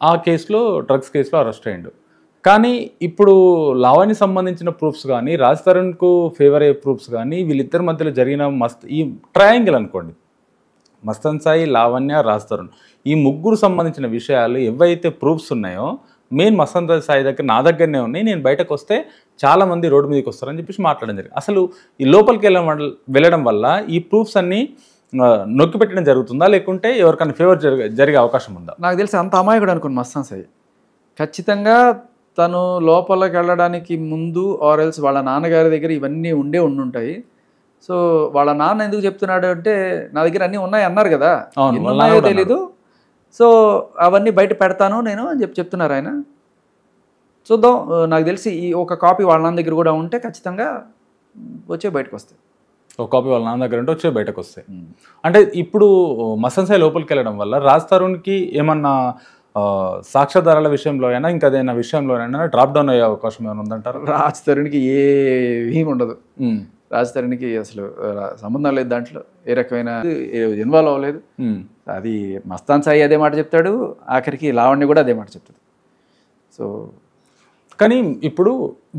ఆ కేసులో డ్రగ్స్ కేసులో అరెస్ట్ అయ్యిండు. కానీ ఇప్పుడు లావణ్య సంబంధించిన ప్రూఫ్స్ కానీ రాజ్ తరుణ్కు ఫేవర్ అయ్యే ప్రూఫ్స్ కానీ వీళ్ళిద్దరి మధ్యలో జరిగిన ఈ ట్రయాంగిల్ అనుకోండి, మస్తాన్ సాయి, లావణ్య, రాజ్ తరుణ్, ఈ ముగ్గురు సంబంధించిన విషయాలు ఏవైతే ప్రూఫ్స్ ఉన్నాయో మెయిన్ మస్తాన్ సాయి దగ్గర నా దగ్గరనే ఉన్నాయి, నేను బయటకు వస్తే చాలామంది రోడ్డు మీదకి వస్తారని చెప్పేసి మాట్లాడడం జరిగింది. అసలు ఈ లోపలికి వెళ్ళడం వల్ల ఈ ప్రూఫ్స్ అన్నీ నొక్కి పెట్టడం జరుగుతుందా లేకుంటే ఎవరికైనా ఫేవర్ జరిగే అవకాశం ఉందా? నాకు తెలిసి అంత అమాయకుడు అనుకోండి మస్తాన్ సాయి. ఖచ్చితంగా తను లోపలికి వెళ్ళడానికి ముందు ఆర్ఎల్స్ వాళ్ళ నాన్నగారి దగ్గర ఇవన్నీ ఉండుంటాయి. సో వాళ్ళ నాన్న ఎందుకు చెప్తున్నాడు అంటే నా దగ్గర అన్నీ ఉన్నాయి అన్నారు కదా, ఎన్ని ఉన్నాయో తెలీదు, సో అవన్నీ బయట పెడతాను నేను అని చెప్తున్నారు ఆయన. చూద్దాం, నాకు తెలిసి ఈ ఒక కాపీ వాళ్ళ నాన్న దగ్గర కూడా ఉంటే ఖచ్చితంగా వచ్చే బయటకు వస్తాయి. ఒక కాపీ వాళ్ళ నాన్న దగ్గర ఉంటే వచ్చే బయటకు వస్తాయి. అంటే ఇప్పుడు మసన్ సాయి లోపలికి వెళ్ళడం వల్ల రాజ్ తరుణ్కి ఏమన్నా సాక్ష్యాధారాల విషయంలో అయినా ఇంకా ఏదైనా విషయంలోనైనా డ్రాప్ డౌన్ అయ్యే అవకాశం ఏమైనా ఉందంటారు? రాజ్ తరుణ్కి ఏమీ ఉండదు. రాజ్ తరుణ్కి అసలు సంబంధం లేదు, దాంట్లో ఏ రకమైన ఇన్వాల్వ్ అవ్వలేదు. అది మస్తాన్ సాయి అదే మాట చెప్తాడు, ఆఖరికి లావణ్య కూడా అదే మాట చెప్తాడు. సో కానీ ఇప్పుడు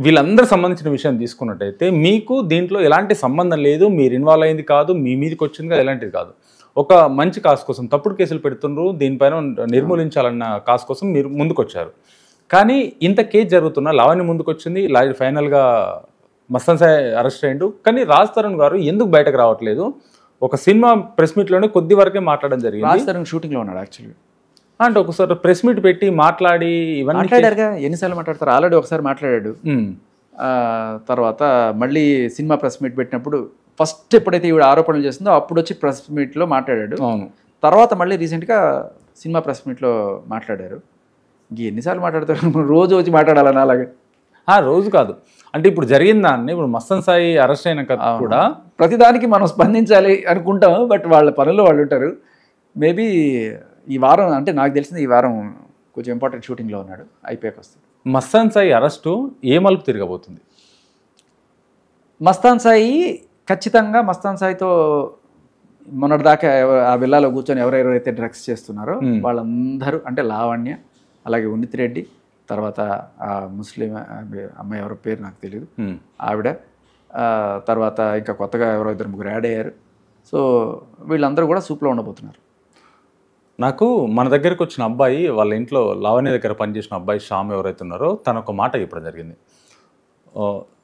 వీళ్ళందరూ సంబంధించిన విషయం తీసుకున్నట్టయితే మీకు దీంట్లో ఎలాంటి సంబంధం లేదు, మీరు ఇన్వాల్వ్ అయింది కాదు, మీ మీదకి వచ్చింది కాదు, ఎలాంటిది కాదు. ఒక మంచి కాస్ కోసం తప్పుడు కేసులు పెడుతున్నారు, దీనిపైన నిర్మూలించాలన్న కాస్ కోసం మీరు ముందుకు వచ్చారు. కానీ ఇంత కేసు జరుగుతున్నా లావణ్య ముందుకు వచ్చింది, ఫైనల్గా మస్తాన్ సాయి అరెస్ట్ అయ్యిండు. కానీ రాజ్ తరుణ్ గారు ఎందుకు బయటకు రావట్లేదు? ఒక సినిమా ప్రెస్ మీట్లోనే కొద్ది వరకే మాట్లాడడం జరిగింది. రాజ్ తరుణ్ షూటింగ్లో ఉన్నాడు యాక్చువల్గా. అంటే ఒకసారి ప్రెస్ మీట్ పెట్టి మాట్లాడి ఇవన్నీ మాట్లాడారుగా, ఎన్నిసార్లు మాట్లాడతారు? ఆల్రెడీ ఒకసారి మాట్లాడాడు. తర్వాత మళ్ళీ సినిమా ప్రెస్ మీట్ పెట్టినప్పుడు ఫస్ట్ ఎప్పుడైతే ఈవిడ ఆరోపణలు చేస్తుందో అప్పుడు వచ్చి ప్రెస్ మీట్లో మాట్లాడాడు. అవును, తర్వాత మళ్ళీ రీసెంట్గా సినిమా ప్రెస్ మీట్లో మాట్లాడారు. ఇంక ఎన్నిసార్లు మాట్లాడతారు? రోజు వచ్చి మాట్లాడాలని అలాగే రోజు కాదు. అంటే ఇప్పుడు జరిగిన దాన్ని ఇప్పుడు మస్తాన్ సాయి అరెస్ట్ అయినాక కూడా ప్రతిదానికి మనం స్పందించాలి అనుకుంటాం, బట్ వాళ్ళ పనుల్లో వాళ్ళు ఉంటారు. మేబీ ఈ వారం, అంటే నాకు తెలిసింది ఈ వారం కొంచెం ఇంపార్టెంట్ షూటింగ్లో ఉన్నాడు, అయిపోయాక వస్తుంది. మస్తాన్ సాయి అరెస్టు ఏ మలుపు తిరగబోతుంది? మస్తాన్ సాయి ఖచ్చితంగా మస్తాన్ సాయితో మొన్నటిదాకా ఆ విల్లాలో కూర్చొని ఎవరెవరైతే డ్రగ్స్ చేస్తున్నారో వాళ్ళందరూ, అంటే లావణ్య, అలాగే ఉన్నిత్ రెడ్డి, తర్వాత ఆ ముస్లిం అమ్మాయి ఎవరో పేరు నాకు తెలియదు ఆవిడ, తర్వాత ఇంకా కొత్తగా ఎవరో ఇద్దరు ముగ్గురు యాడ్ అయ్యారు. సో వీళ్ళందరూ కూడా సూప్లో ఉండబోతున్నారు. నాకు మన దగ్గరకు వచ్చిన అబ్బాయి, వాళ్ళ ఇంట్లో లావణ్య దగ్గర పనిచేసిన అబ్బాయి శ్యామ్ ఎవరైతే ఉన్నారో తను ఒక మాట చెప్పడం జరిగింది.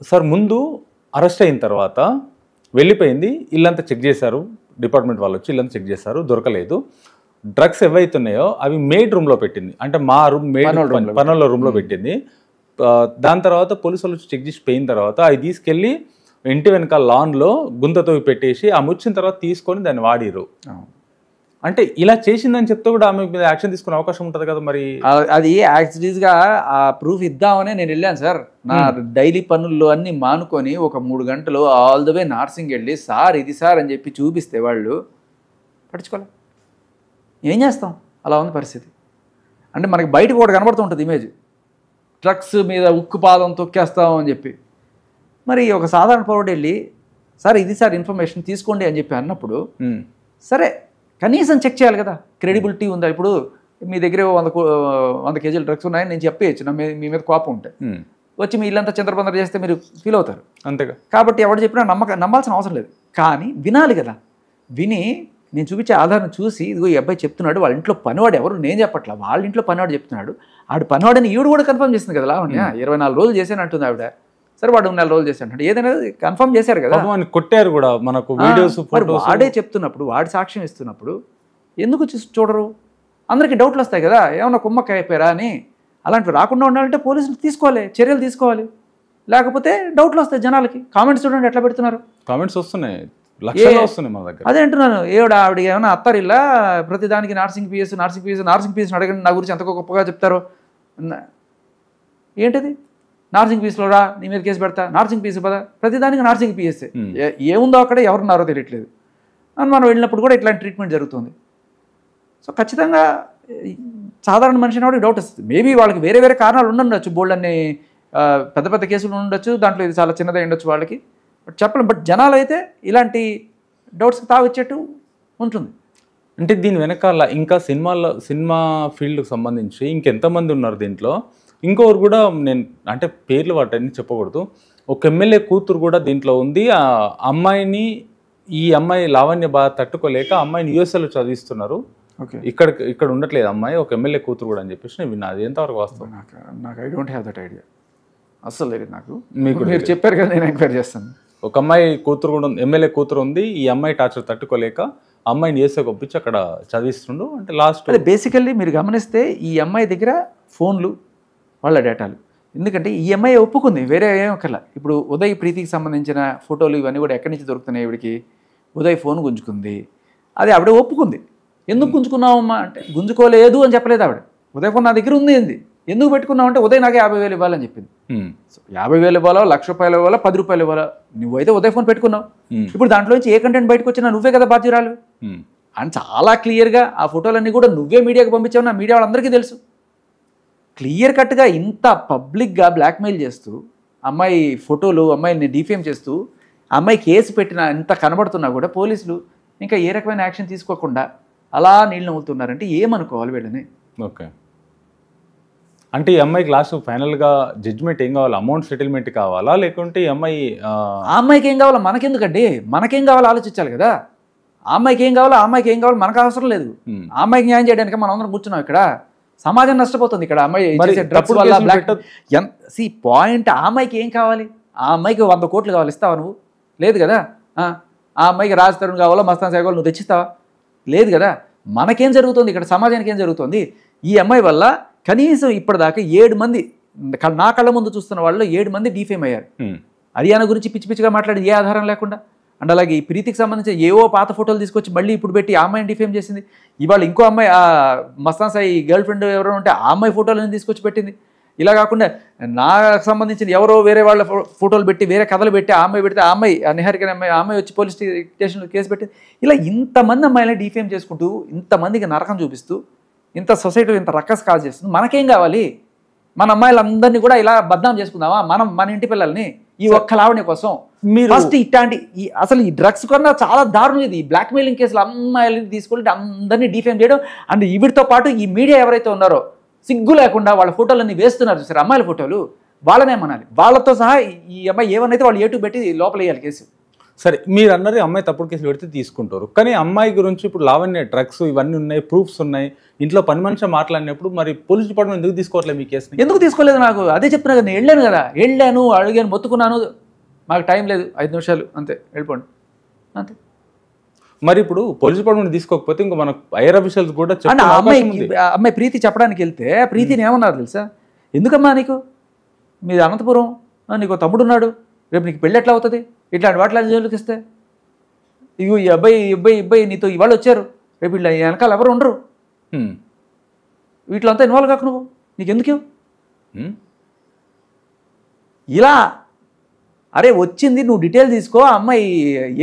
సార్ ముందు అరెస్ట్ అయిన తర్వాత వెళ్ళిపోయింది, ఇల్లంతా చెక్ చేశారు, డిపార్ట్మెంట్ వాళ్ళు వచ్చి ఇల్లంతా చెక్ చేశారు, దొరకలేదు. డ్రగ్స్ ఏవైతున్నాయో అవి మేడ్ రూమ్లో పెట్టింది, అంటే మా రూమ్ పనుల రూమ్లో పెట్టింది. దాని తర్వాత పోలీసులు వచ్చి చెక్ చేసి పోయిన తర్వాత అవి తీసుకెళ్ళి ఇంటి వెనకాల లాన్లో గుంతతో పెట్టేసి ఆమె వచ్చిన తర్వాత తీసుకొని దాన్ని వాడిరు. అంటే ఇలా చేసిందని చెప్తే కూడా ఆమె మీద యాక్షన్ తీసుకునే అవకాశం ఉంటుంది కదా. మరి అది యాక్చువల్గా ఆ ప్రూఫ్ ఇద్దామనే నేను వెళ్ళాను సార్. నా డైలీ పనుల్లో అన్ని మానుకొని ఒక 3 గంటలు ఆల్ ద వే నార్సింగ్ వెళ్ళి సార్ ఇది సార్ అని చెప్పి చూపిస్తే వాళ్ళు పట్టించుకోవాలి. ఏం చేస్తాం, అలా ఉంది పరిస్థితి. అంటే మనకి బయటకు కూడా కనబడుతుంటుంది ఇమేజ్, ట్రక్స్ మీద ఉక్కు పాదం తొక్కేస్తాం అని చెప్పి. మరి ఒక సాధారణ పౌరుడు వెళ్ళి సార్ ఇది సార్ ఇన్ఫర్మేషన్ తీసుకోండి అని చెప్పి అన్నప్పుడు సరే కనీసం చెక్ చేయాలి కదా, క్రెడిబిలిటీ ఉందా. ఇప్పుడు మీ దగ్గర 100 కేజీల డ్రగ్స్ ఉన్నాయని నేను చెప్పేయచ్చు, మీ మీద కోపం ఉంటే వచ్చి మీ ఇల్లంతా చింతరబందర చేస్తే మీరు ఫీల్ అవుతారు. అంతేగా. కాబట్టి ఎవరు చెప్పినా నమ్మాల్సిన అవసరం లేదు, కానీ వినాలి కదా. విని నేను చూపించే ఆధారం చూసి ఇదిగో ఈ అబ్బాయి చెప్తున్నాడు, వాళ్ళ ఇంట్లో పనివాడు ఎవరు నేను చెప్పట్లా, వాళ్ళ ఇంట్లో పనివాడు చెప్తున్నాడు, ఆడు పనివాడని ఈవిడ కూడా కన్ఫర్మ్ చేసింది కదా. లావణ్య 24 రోజులు చేశాను అంటుంది ఆవిడ. సరే వాడు 4 రోజులు చేశాను అంటే ఏదైనా కన్ఫర్మ్ చేశారు కదా, కొట్టారు కూడా మనకు వీడియోస్. వాడే చెప్తున్నప్పుడు, వాడి సాక్ష్యం ఇస్తున్నప్పుడు ఎందుకు చూడరు? అందరికీ డౌట్లు వస్తాయి కదా, ఏమన్నా కుమ్మక్క అయిపోయారా అని. అలాంటివి రాకుండా ఉండాలంటే పోలీసులు తీసుకోవాలి, చర్యలు తీసుకోవాలి, లేకపోతే డౌట్లు వస్తాయి జనాలకి. కామెంట్స్ చూడండి ఎట్లా పెడుతున్నారు, కామెంట్స్ వస్తున్నాయి, లక్షలు వస్తున్నాయి మన దగ్గర. అదే అంటున్నాను, ఆవిడ ఏమన్నా అత్తారిల్లా ప్రతిదానికి నార్సింగ్ పిఎస్ అడగండి, నా గురించి ఎంత గొప్పగా చెప్తారు. ఏంటిది నార్సింగ్ పీస్లో రా, నీ మీద కేసు పెడతా, నార్సింగ్ పీస్ పదా, ప్రతిదానికి నార్సింగ్ పీఎస్ఏ. ఏముందో అక్కడ ఎవరున్నారో తెలియట్లేదు అని మనం వెళ్ళినప్పుడు కూడా ఇట్లాంటి ట్రీట్మెంట్ జరుగుతుంది. సో ఖచ్చితంగా సాధారణ మనిషి వాడికి డౌట్ వస్తుంది. మేబీ వాళ్ళకి వేరే వేరే కారణాలు ఉండొచ్చు, బోల్డ్ అన్ని పెద్ద పెద్ద కేసులు ఉండొచ్చు, దాంట్లో ఇది చాలా చిన్నదే ఉండొచ్చు వాళ్ళకి, బట్ చెప్పలేం. బట్ జనాలు అయితే ఇలాంటి డౌట్స్కి తావిచ్చేట్టు ఉంటుంది. అంటే దీని వెనకాల ఇంకా సినిమా ఫీల్డ్కి సంబంధించి ఇంకెంతమంది ఉన్నారు దీంట్లో? ఇంకొకరు కూడా, నేను అంటే పేర్లు వాటన్ని చెప్పకూడదు, ఒక ఎమ్మెల్యే కూతురు కూడా దీంట్లో ఉంది. ఆ అమ్మాయిని, ఈ అమ్మాయి లావణ్య బాగా తట్టుకోలేక అమ్మాయిని యూఎస్ఏలో చదివిస్తున్నారు, ఇక్కడ ఉండట్లేదు అమ్మాయి, ఒక ఎమ్మెల్యే కూతురు కూడా అని చెప్పేసి నేను విన్నా. అది ఎంతవరకు వాస్తవం? నాకు I don't have that idea, అస్సలు లేదు నాకు. మీరు చెప్పారు కదా, నేను ఎంక్వైరీ చేస్తాను. ఒక అమ్మాయి కూతురు కూడా ఉంది, ఎమ్మెల్యే కూతురు ఉంది. ఈ అమ్మాయి టార్చర్ తట్టుకోలేక అమ్మాయిని యూఎస్ఏకి ఒప్పించి అక్కడ చదివిస్తుండు. అంటే లాస్ట్ బేసికల్లీ మీరు గమనిస్తే ఈ అమ్మాయి దగ్గర ఫోన్లు, వాళ్ళ డేటాలు, ఎందుకంటే ఈ అమ్మాయి ఒప్పుకుంది, వేరే ఏం ఒకలా. ఇప్పుడు ఉదయ్ ప్రీతికి సంబంధించిన ఫోటోలు ఇవన్నీ కూడా ఎక్కడి నుంచి దొరుకుతున్నాయి ఇవిడికి? ఉదయ్ ఫోన్ గుంజుకుంది, అది ఆవిడ ఒప్పుకుంది. ఎందుకు గుంజుకున్నావమ్మా అంటే గుంజుకోలేదు అని చెప్పలేదు ఆవిడ. ఉదయ్ ఫోన్ నా దగ్గర ఉంది ఏంది, ఎందుకు పెట్టుకున్నావు అంటే ఉదయ్ నాకు 50,000 ఇవ్వాలని చెప్పింది. 50,000 ఇవ్వాలో, 1,00,000 రూపాయలు ఇవ్వాలో, 10 రూపాయలు ఇవ్వాలో, నువ్వైతే ఉదయ్ ఫోన్ పెట్టుకున్నావు. ఇప్పుడు దాంట్లోంచి ఏ కంటెంట్ బయటకు వచ్చినా నువ్వే కదా బాధ్యురాలు. అని చాలా క్లియర్గా ఆ ఫోటోలన్నీ కూడా నువ్వే మీడియాకి పంపించావు, నా మీడియా వాళ్ళందరికీ తెలుసు. క్లియర్ కట్గా ఇంత పబ్లిక్గా బ్లాక్మెయిల్ చేస్తూ అమ్మాయి ఫోటోలు, అమ్మాయిని డిఫేమ్ చేస్తూ అమ్మాయి కేసు పెట్టిన ఇంత కనబడుతున్నా కూడా పోలీసులు ఇంకా ఏ రకమైన యాక్షన్ తీసుకోకుండా అలా నీళ్ళు నవ్వుతున్నారంటే ఏమనుకోవాలి వీళ్ళని? ఓకే, అంటే ఈ అమ్మాయికి లాస్ట్ ఫైనల్గా జడ్జ్మెంట్ ఏం కావాలి? అమౌంట్ సెటిల్మెంట్ కావాలా, లేకుంటే ఈ అమ్మాయి ఆ అమ్మాయికి ఏం కావాలో మనకెందుకండి? మనకేం కావాలో ఆలోచించాలి కదా. ఆ అమ్మాయికి ఏం కావాలో, ఆ అమ్మాయికి ఏం కావాలో మనకు అవసరం లేదు. ఆ అమ్మాయికి న్యాయం చేయడానికి మనం అందరం కూర్చున్నాం ఇక్కడ. సమాజం నష్టపోతుంది ఇక్కడ. అమ్మాయి డ్రగ్స్ వల్ల పాయింట్. ఆ అమ్మాయికి ఏం కావాలి? ఆ అమ్మాయికి 100 కోట్లు కావాలి, ఇస్తావా నువ్వు? లేదు కదా. ఆ అమ్మాయికి రాజ్ తరుణ్ కావాలో, మస్తాన్ సాయి కావాలో, నువ్వు తెచ్చిస్తావా? లేదు కదా. మనకేం జరుగుతుంది ఇక్కడ? సమాజానికి ఏం జరుగుతుంది? ఈ అమ్మాయి వల్ల కనీసం ఇప్పటిదాకా 7 మంది, నా కళ్ళ ముందు చూస్తున్న వాళ్ళు 7 మంది డిఫేమ్ అయ్యారు. హర్యానా గురించి పిచ్చి పిచ్చిగా మాట్లాడింది ఏ ఆధారం లేకుండా. అండ్ అలాగే ఈ ప్రీతికి సంబంధించి ఏవో పాత ఫోటోలు తీసుకొచ్చి మళ్ళీ ఇప్పుడు పెట్టి ఆ అమ్మాయిని డిఫేమ్ చేసింది. ఇవాళ ఇంకో అమ్మాయి, మస్తాన్ సాయి గర్ల్ ఫ్రెండ్ ఎవరో ఉంటే ఆ అమ్మాయి ఫోటోలను తీసుకొచ్చి పెట్టింది. ఇలా కాకుండా నాకు సంబంధించిన ఎవరో వేరే వాళ్ళ ఫోటోలు పెట్టి, వేరే కథలు పెట్టి ఆ అమ్మాయి పెడితే ఆ అమ్మాయి, నిహారిక అమ్మాయి, ఆ అమ్మాయి వచ్చి పోలీస్ స్టేషన్లో కేసు పెట్టింది. ఇలా ఇంతమంది అమ్మాయిలని డిఫేమ్ చేసుకుంటూ, ఇంతమందికి నరకం చూపిస్తూ, ఇంత సొసైటీలో ఇంత రక్కస్ కాజ్ చేస్తుంది. మనకేం కావాలి? మన అమ్మాయిలందరినీ కూడా ఇలా బద్నాం చేసుకుందామా మనం, మన ఇంటి పిల్లల్ని ఈ ఒక్క లావణ్య కోసం? మీరు ఫస్ట్ ఇట్లాంటి అసలు ఈ డ్రగ్స్ కన్నా చాలా దారుణం ఇది. ఈ బ్లాక్మెయిలింగ్ కేసులు అమ్మాయిలని తీసుకుంటే అందరినీ డిఫేమ్ చేయడం. అండ్ వీటితో పాటు ఈ మీడియా ఎవరైతే ఉన్నారో సిగ్గు లేకుండా వాళ్ళ ఫోటోలన్నీ వేస్తున్నారు చూసారు, అమ్మాయిల ఫోటోలు, వాళ్ళనే మనాలి. వాళ్ళతో సహా ఈ అమ్మాయి ఏమన్నైతే వాళ్ళు ఏటు పెట్టి లోపల వేయాలి కేసు. సరే, మీరు అన్నది అమ్మాయి తప్పుడు కేసులు పెడితే తీసుకుంటారు, కానీ అమ్మాయి గురించి ఇప్పుడు లావణ్య డ్రగ్స్ ఇవన్నీ ఉన్నాయి, ప్రూఫ్స్ ఉన్నాయి, ఇంట్లో పని మనిషి మాట్లాడినప్పుడు మరి పోలీస్ డిపార్ట్మెంట్ ఎందుకు తీసుకోవట్లేదు మీ కేసుని? ఎందుకు తీసుకోలేదు? నాకు అదే చెప్తున్నా కదా, నేను వెళ్ళాను కదా, వెళ్ళాను, అడిగాను, మొత్తుకున్నాను, మాకు టైం లేదు, 5 నిమిషాలు అంతే, వెళ్ళిపోండి అంతే. మరి ఇప్పుడు పోలీస్ డిపార్ట్మెంట్ తీసుకోకపోతే ఇంకా మనకు హైయర్ అఫీషియల్స్ కూడా అమ్మాయి ప్రీతి చెప్పడానికి వెళ్తే ప్రీతిని ఏమన్నారు తెలుసా? ఎందుకమ్మా నీకు, మీది అనంతపురం, నీకు తమ్ముడు ఉన్నాడు, రేపు నీకు పెళ్ళి ఎట్లా అవుతుంది ఇట్లాంటి వాటిలో జైలుకి ఇస్తే? ఇగో ఈ అబ్బాయి నీతో ఇవాళ వచ్చారు, రేపు ఇట్లా వెనకాల ఎవరు ఉండరు, వీటిలో అంతా ఇన్వాల్వ్ కాకు, నువ్వు నీకెందుకు ఇలా? అరే వచ్చింది, నువ్వు డీటెయిల్ తీసుకో, ఆ అమ్మాయి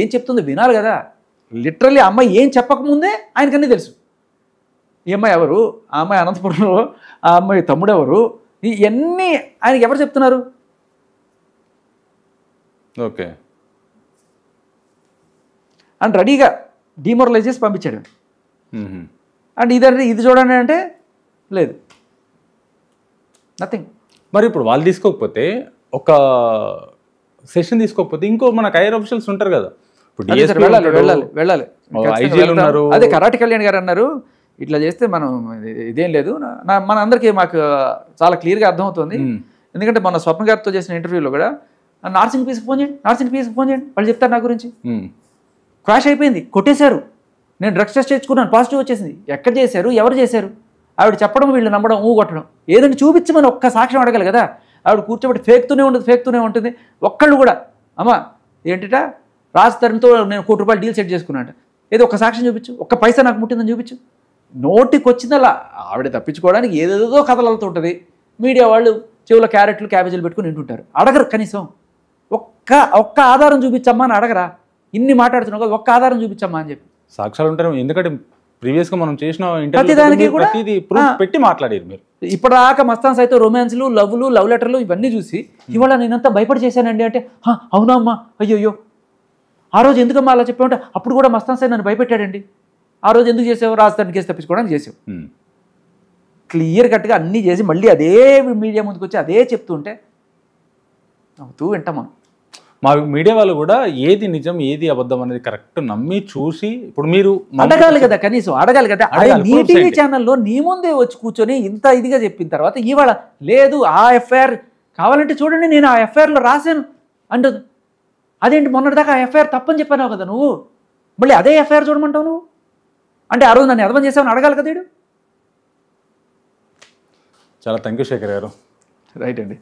ఏం చెప్తుంది వినాలి కదా. లిటరల్లీ ఆ అమ్మాయి ఏం చెప్పకముందే ఆయనకన్నీ తెలుసు. ఈ అమ్మాయి ఎవరు, ఆ అమ్మాయి అనంతపురంలో, ఆ అమ్మాయి తమ్ముడు ఎవరు, ఇవన్నీ ఆయనకి ఎవరు చెప్తున్నారు? ఓకే. అండ్ రెడీగా డిమోరలైజ్ చేసి పంపించాడు. అండ్ ఇది చూడండి అంటే లేదు, నథింగ్. మరి ఇప్పుడు వాళ్ళు తీసుకోకపోతే, ఒక సెషన్ తీసుకోకపోతే ఇంకో మనకు హైయర్ ఆఫీషియల్స్ ఉంటారు కదా, వెళ్ళాలి. అదే కరాటి కళ్యాణ్ గారు అన్నారు, ఇట్లా చేస్తే మనం ఇదేం లేదు, మన అందరికీ మాకు చాలా క్లియర్గా అర్థమవుతుంది. ఎందుకంటే మన స్వప్న గారితో చేసిన ఇంటర్వ్యూలో కూడా నార్సింగ్ పీస్కి ఫోన్ చేయండి, వాళ్ళు చెప్తారు నా గురించి. క్రాష్ అయిపోయింది, కొట్టేశారు, నేను డ్రగ్స్ టెస్ట్ చేసుకున్నాను, పాజిటివ్ వచ్చేసింది. ఎక్కడ చేశారు, ఎవరు చేశారు? ఆవిడ చెప్పడం, వీళ్ళు నమ్మడం, కొట్టడం. ఏదంటే చూపించమని ఒక్క సాక్ష్యం అడగాలి కదా. ఆవిడ కూర్చోబెట్టి ఫేక్తూనే ఉంటుంది. ఒక్కళ్ళు కూడా అమ్మా ఏంటిట రాజ్ తరుణ్తో నేను ₹1 కోటి డీల్ సెట్ చేసుకున్నాట, ఏదో ఒక్క సాక్ష్యం చూపించు, ఒక్క పైసా నాకు ముట్టిందని చూపించు. నోటికి వచ్చిందలా ఆవిడ తప్పించుకోవడానికి ఏదేదో కథలు వెళ్తూ ఉంటుంది. మీడియా వాళ్ళు చెవుల క్యారెట్లు క్యాబేజీలు పెట్టుకుని వింటుంటారు, అడగరు కనీసం. ఒక్క ఆధారం చూపించమ్మా అని అడగరా? ఇన్ని మాట్లాడుతున్నావు కదా, ఒక్క ఆధారం చూపించమ్మా అని చెప్పి. సాక్ష్యాలు ఉంటారు, ఎందుకంటే ప్రీవియస్గా మనం చేసిన ప్రతిదానికి కూడా పెట్టి మాట్లాడారు మీరు. ఇప్పటిదాకా మస్తాన్ సాయితో రొమాన్స్లు, లవ్ లెటర్లు ఇవన్నీ చూసి ఇవాళ నేనంతా భయపడి చేశానండి అంటే, అవునా అమ్మా, అయ్యో ఆ రోజు ఎందుకమ్మా అలా చెప్పామంటే, అప్పుడు కూడా మస్తాన్ సాయి నన్ను భయపెట్టాడండి. ఆ రోజు ఎందుకు చేసావు? రాజధాని కేసు తప్పించుకోవడానికి చేసావు. క్లియర్ కట్గా అన్నీ చేసి మళ్ళీ అదే మీడియా ముందుకు వచ్చి అదే చెప్తుంటే అవుతూ వింటాం మనం. మా మీడియా వాళ్ళు కూడా ఏది నిజం ఏది అబద్ధం అనేది కరెక్ట్ నమ్మి చూసి, ఇప్పుడు మీరు అడగాలి కదా, కనీసం అడగాలి కదా. నీ టీవీ ఛానల్లో నీ ముందే వచ్చి కూర్చొని ఇంత ఇదిగా చెప్పిన తర్వాత ఇవాళ లేదు, ఆ ఎఫ్ఐఆర్ కావాలంటే చూడండి, నేను ఆ ఎఫ్ఐఆర్లో రాశాను అంటుంది. అదేంటి, మొన్నటిదాకా ఆ ఎఫ్ఐఆర్ తప్పని చెప్పాను కదా నువ్వు, మళ్ళీ అదే ఎఫ్ఐఆర్ చూడమంటావు నువ్వు అంటే? ఆ రోజు నన్ను ఎదవం చేసావని అడగాలి కదా. చాలా థ్యాంక్ యూ శేఖర్ గారు. రైట్ అండి.